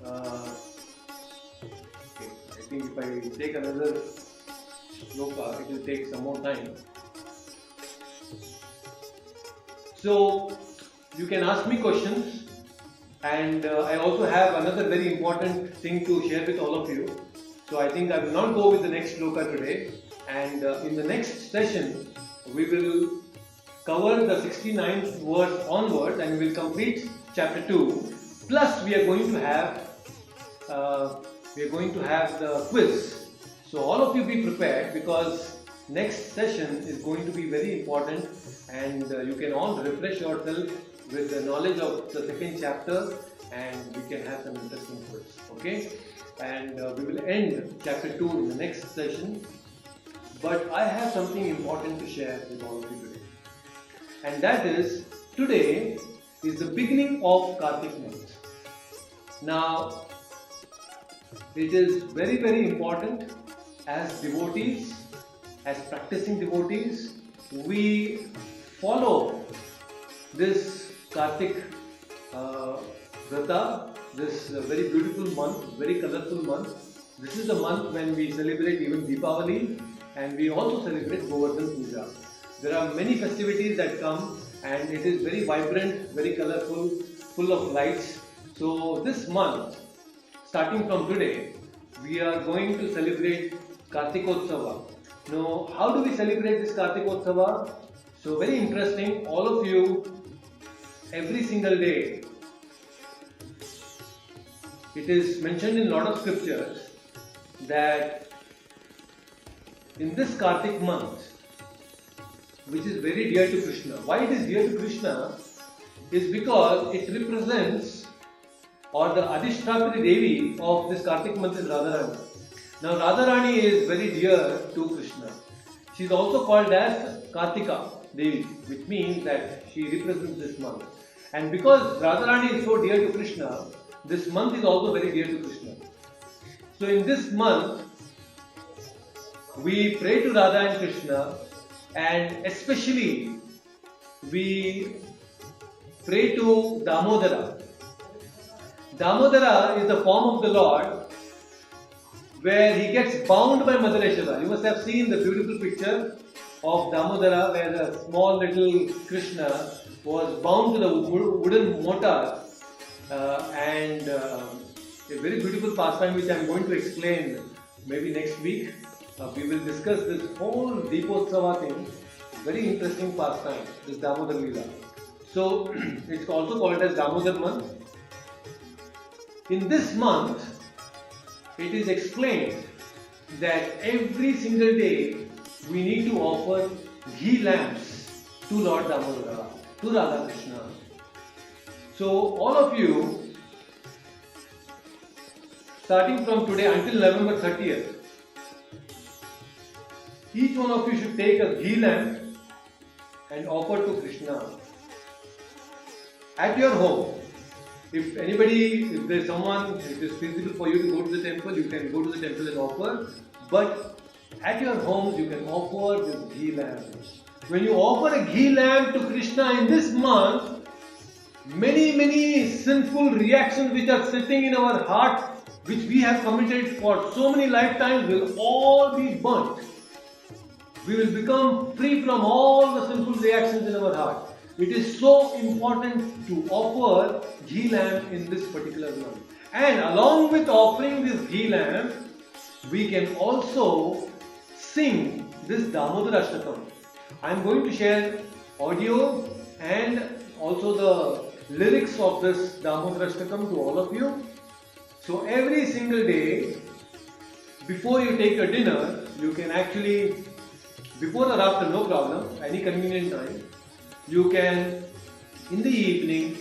Okay, I think if I take another sloka, it will take some more time. So you can ask me questions. And I also have another very important thing to share with all of you. So I think I will not go with the next sloka today. And in the next session, we will cover the 69th verse onwards and we will complete chapter 2. Plus we are going to have the quiz. So all of you be prepared, because next session is going to be very important, and you can all refresh yourself with the knowledge of the second chapter, and we can have some interesting quiz. Okay? And we will end chapter 2 in the next session. But I have something important to share with all of you today. And that is, today is the beginning of Kartik month. Now, it is very, very important as devotees, as practicing devotees, we follow this Kartik Vrata, this very beautiful month, very colorful month. This is the month when we celebrate even Deepavali, and we also celebrate Govardhan Puja. There are many festivities that come, and it is very vibrant, very colorful, full of lights. So this month, starting from today, we are going to celebrate Kartikotsava. Now, how do we celebrate this Kartikotsava? So very interesting, all of you, every single day, it is mentioned in a lot of scriptures that in this Kartik month, which is very dear to Krishna. Why it is dear to Krishna? is because it represents, or the Adhishthatri Devi of this Kartik month is Radharani. Now Radharani is very dear to Krishna. She is also called as Kartika Devi, which means that she represents this month. And because Radharani is so dear to Krishna, this month is also very dear to Krishna. So in this month, we pray to Radha and Krishna, and especially we pray to Damodara. Damodara is the form of the Lord where he gets bound by Mother Yashoda. You must have seen the beautiful picture of Damodara where the small little Krishna was bound to the wooden mortar and a very beautiful pastime which I am going to explain maybe next week. We will discuss this whole Deepotsava thing. Very interesting pastime, this Damodar Leela. So it's also called as Damodar month. In this month, it is explained that every single day we need to offer ghee lamps to Lord Damodara, to Radha Krishna. So all of you, starting from today until November 30th, each one of you should take a ghee lamp and offer to Krishna at your home. If there's someone, it is feasible for you to go to the temple, you can go to the temple and offer. But at your homes, you can offer this ghee lamp. When you offer a ghee lamp to Krishna in this month, many sinful reactions which are sitting in our heart, which we have committed for so many lifetimes, will all be burnt. We will become free from all the sinful reactions in our heart. It is so important to offer ghee lamp in this particular month. And along with offering this ghee lamp, we can also sing this Damodar Ashtakam. I am going to share audio and also the lyrics of this Damodar Ashtakam to all of you. So every single day, before you take your dinner, you can actually, before or after, no problem, any convenient time, you can, in the evening,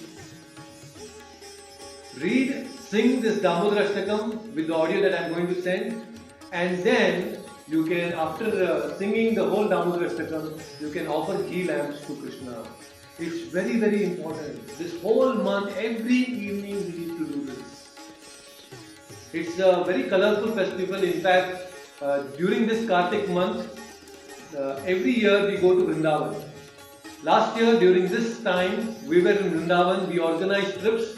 sing this Damodar Ashtakam with the audio that I am going to send, and then you can, after singing the whole Damodar Ashtakam, you can offer ghee lamps to Krishna. It's very important. This whole month, every evening we need to do this. It's a very colorful festival. In fact, during this Kartik month, every year we go to Vrindavan. Last year during this time we were in Vrindavan, we organized trips,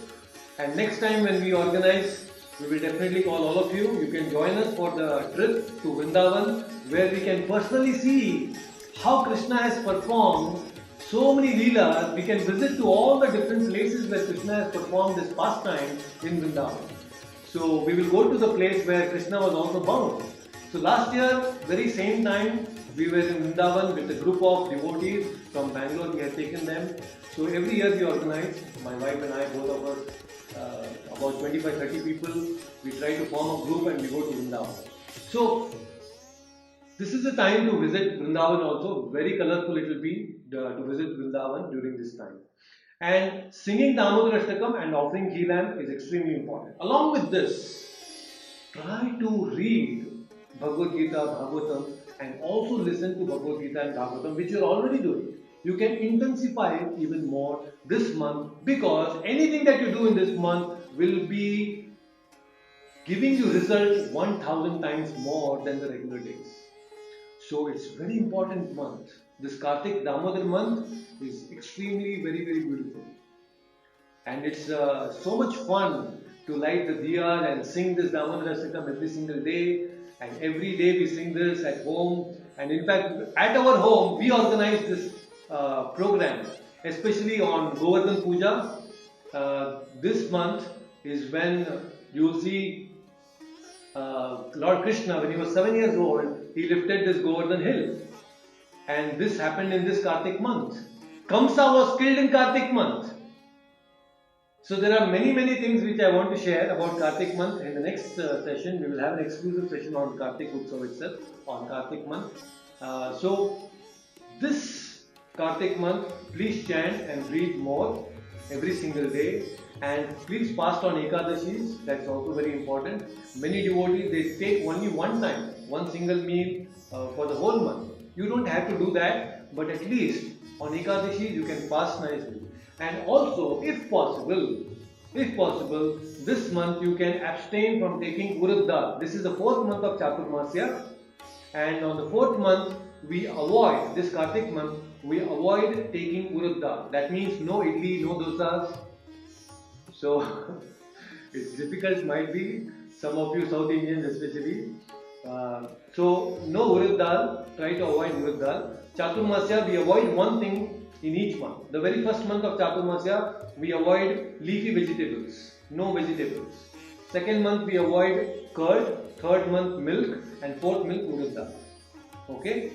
and next time when we organize, we will definitely call all of you. You can join us for the trip to Vrindavan, where we can personally see how Krishna has performed so many leelas. We can visit to all the different places where Krishna has performed this pastime in Vrindavan. So we will go to the place where Krishna was also bound. So last year, very same time, we were in Vrindavan with a group of devotees from Bangalore. We had taken them. So every year we organize, my wife and I, both of us, about 25-30 people, we try to form a group and we go to Vrindavan. So this is the time to visit Vrindavan also. Very colorful it will be to visit Vrindavan during this time. And singing Damodar Ashtakam and offering ghee lamp is extremely important. Along with this, try to read Bhagavad Gita, Bhagavatam, and also listen to Bhagavad Gita and Bhagavatam, which you are already doing. You can intensify it even more this month, because anything that you do in this month will be giving you results 1000 times more than the regular days. So it's very important month. This Kartik Damodar month is extremely very beautiful. And it's so much fun to light the diyas and sing this Damodar Ashtakam every single day. And every day we sing this at home. And in fact, at our home, we organize this program, especially on Govardhan Puja. This month is when you will see Lord Krishna, when he was 7 years old, he lifted this Govardhan hill. And this happened in this Kartik month. Kamsa was killed in Kartik month. So there are many things which I want to share about Kartik month. In the next session, we will have an exclusive session on Kartik Utsav itself, on Kartik month. So this Kartik month, please chant and read more. every single day. And please fast on Ekadashis, that's also very important. Many devotees, they take only one time, one single meal for the whole month. You don't have to do that, but at least on Ekadashis you can fast nicely. And also, if possible, this month you can abstain from taking urad dal. This is the 4th month of Chaturmasya, and on the 4th month we avoid, this Kartik month, we avoid taking urad dal. That means no idli, no dosas. So it's difficult, might be, some of you South Indians especially. So no urad dal, try to avoid urad dal. Chaturmasya, we avoid one thing in each month. The very first month of Chaturmasya, we avoid leafy vegetables, no vegetables. Second month we avoid curd, third month milk, and fourth month urad dal. Okay?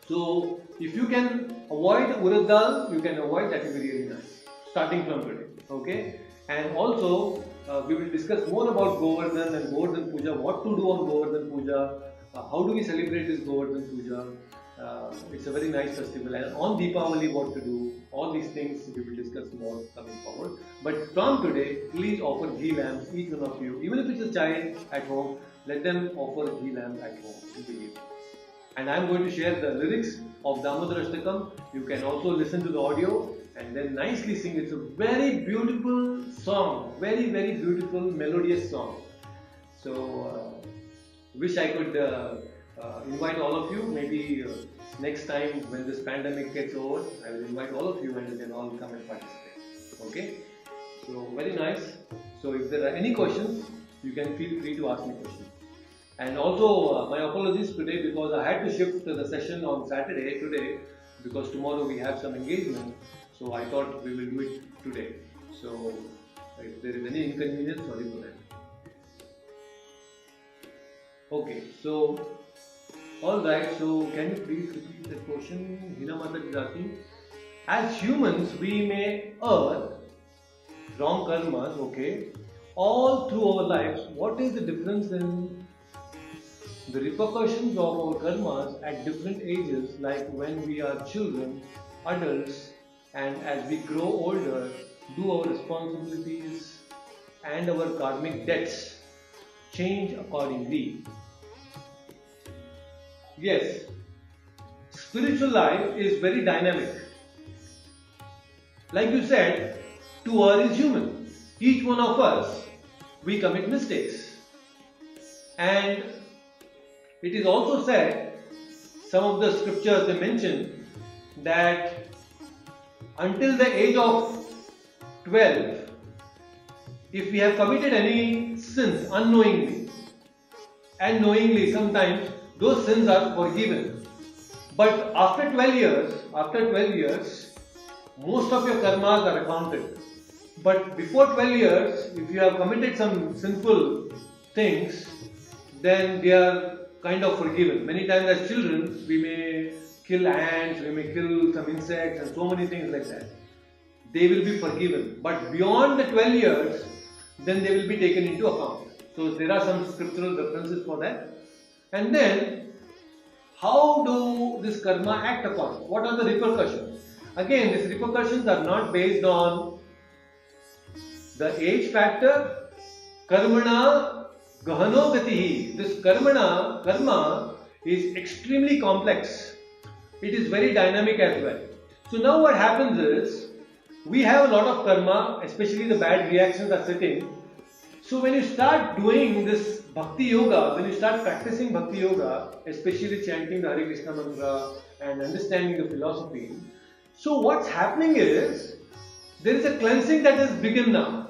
So if you can avoid urad dal, you can avoid, that will be really nice. Starting from today. Okay? And also we will discuss more about Govardhan and Govardhan Puja, what to do on Govardhan Puja, how do we celebrate this Govardhan Puja. It's a very nice festival, and on Deepavali what to do, all these things we will discuss more coming forward. But from today, please offer ghee lamps, each one of you, even if it's a child at home, let them offer ghee lamp at home in the evening. And I am going to share the lyrics of Damodar Ashtakam. You can also listen to the audio and then nicely sing. It's a very beautiful song, very beautiful melodious song. So wish I could invite all of you. Maybe next time when this pandemic gets over, I will invite all of you and you can all come and participate. Okay? So very nice. So if there are any questions, you can feel free to ask me questions. And also my apologies today, because I had to shift the session on Saturday today, because tomorrow we have some engagement. So I thought we will do it today. So if there is any inconvenience, sorry for that. Okay, so alright, so can you please repeat the question? Hina Mata is asking, as humans we may earn wrong karmas, okay, all through our lives. What is the difference in the repercussions of our karmas at different ages, like when we are children, adults, and as we grow older, do our responsibilities and our karmic debts change accordingly? Yes, spiritual life is very dynamic. Like you said, to err is human. Each one of us, we commit mistakes. And it is also said, some of the scriptures they mention, that until the age of 12, if we have committed any sins unknowingly and knowingly, sometimes those sins are forgiven. But after 12 years, most of your karmas are accounted. But before 12 years, if you have committed some sinful things, then they are kind of forgiven. Many times as children, we may kill ants, we may kill some insects and so many things like that. They will be forgiven. But beyond the 12 years, then they will be taken into account. So there are some scriptural references for that. And then, how do this karma act upon? What are the repercussions? Again, these repercussions are not based on the age factor. Karmana gahano gatihi. This karma is extremely complex. It is very dynamic as well. So now what happens is, we have a lot of karma, especially the bad reactions are sitting. So when you start doing this Bhakti Yoga, when you start practicing Bhakti Yoga, especially chanting the Hare Krishna mantra and understanding the philosophy, so what's happening is, there is a cleansing that has begun now.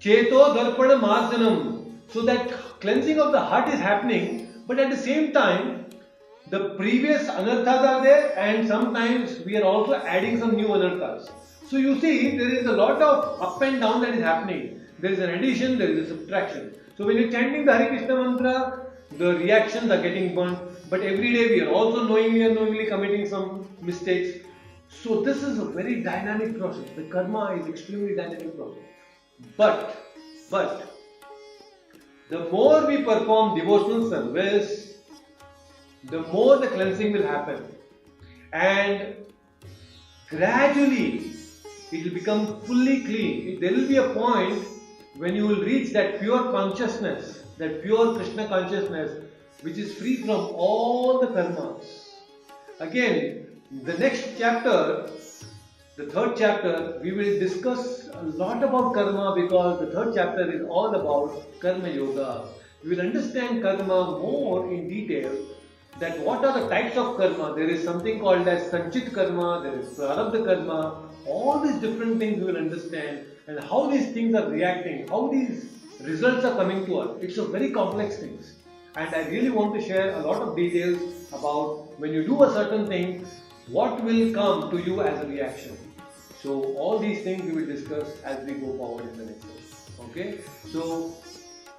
Cheto Darpana Marjanam. So that cleansing of the heart is happening, but at the same time, the previous anarthas are there, and sometimes we are also adding some new anarthas. So you see, there is a lot of up and down that is happening. There is an addition, there is a subtraction. So when you are chanting the Hare Krishna mantra, the reactions are getting burnt. But every day we are also knowingly and unknowingly committing some mistakes. So this is a very dynamic process. The karma is extremely dynamic process. But the more we perform devotional service, the more the cleansing will happen. And gradually, it will become fully clean. There will be a point when you will reach that pure consciousness, that pure Krishna consciousness, which is free from all the karmas. Again, the next chapter, the third chapter, we will discuss a lot about karma, because the third chapter is all about karma yoga. We will understand karma more in detail, that what are the types of karma. There is something called as sanchit karma, there is prarabdha karma, all these different things we will understand, and how these things are reacting, how these results are coming to us. It's a very complex things, and I really want to share a lot of details about when you do a certain thing, what will come to you as a reaction. So all these things we will discuss as we go forward in the next session. Okay, so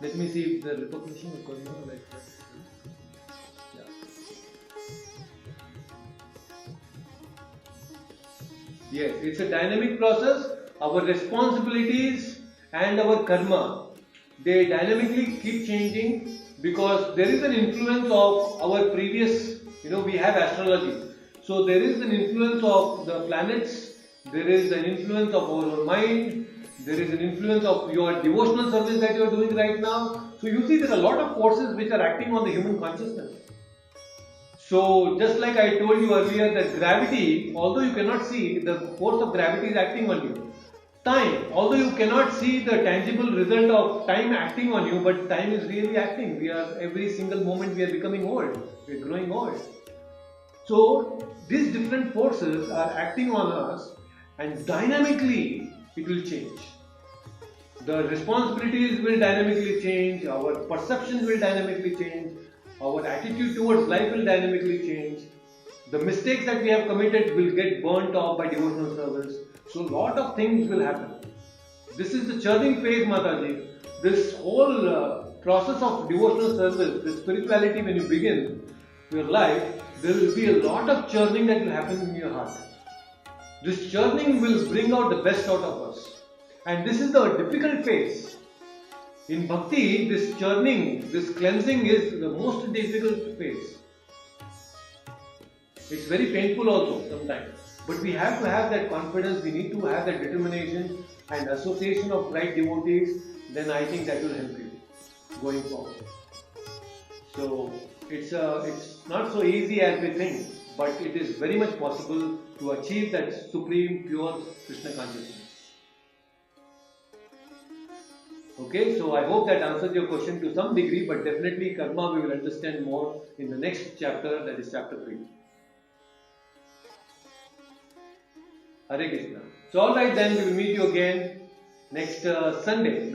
let me see if the recognition is going on like that. Yes, it's a dynamic process. Our responsibilities and our karma, they dynamically keep changing, because there is an influence of our previous, we have astrology. So there is an influence of the planets, there is an influence of our own mind, there is an influence of your devotional service that you are doing right now. So you see there are a lot of forces which are acting on the human consciousness. So just like I told you earlier, that gravity, although you cannot see, the force of gravity is acting on you. Time, although you cannot see the tangible result of time acting on you, but time is really acting. Every single moment we are becoming old, we are growing old. So these different forces are acting on us, and dynamically it will change. The responsibilities will dynamically change, our perceptions will dynamically change, our attitude towards life will dynamically change. The mistakes that we have committed will get burnt off by devotional service. So a lot of things will happen. This is the churning phase, Mataji. This whole process of devotional service, the spirituality, when you begin your life, there will be a lot of churning that will happen in your heart. This churning will bring out the best out of us. And this is the difficult phase. In bhakti, this churning, this cleansing is the most difficult phase. It's very painful also sometimes. But we have to have that confidence, we need to have that determination and association of right devotees, then I think that will help you going forward. So it's not so easy as we think, but it is very much possible to achieve that supreme pure Krishna consciousness. Okay, so I hope that answers your question to some degree, but definitely karma we will understand more in the next chapter, that is chapter 3. Hare Krishna. So alright then, we will meet you again next Sunday.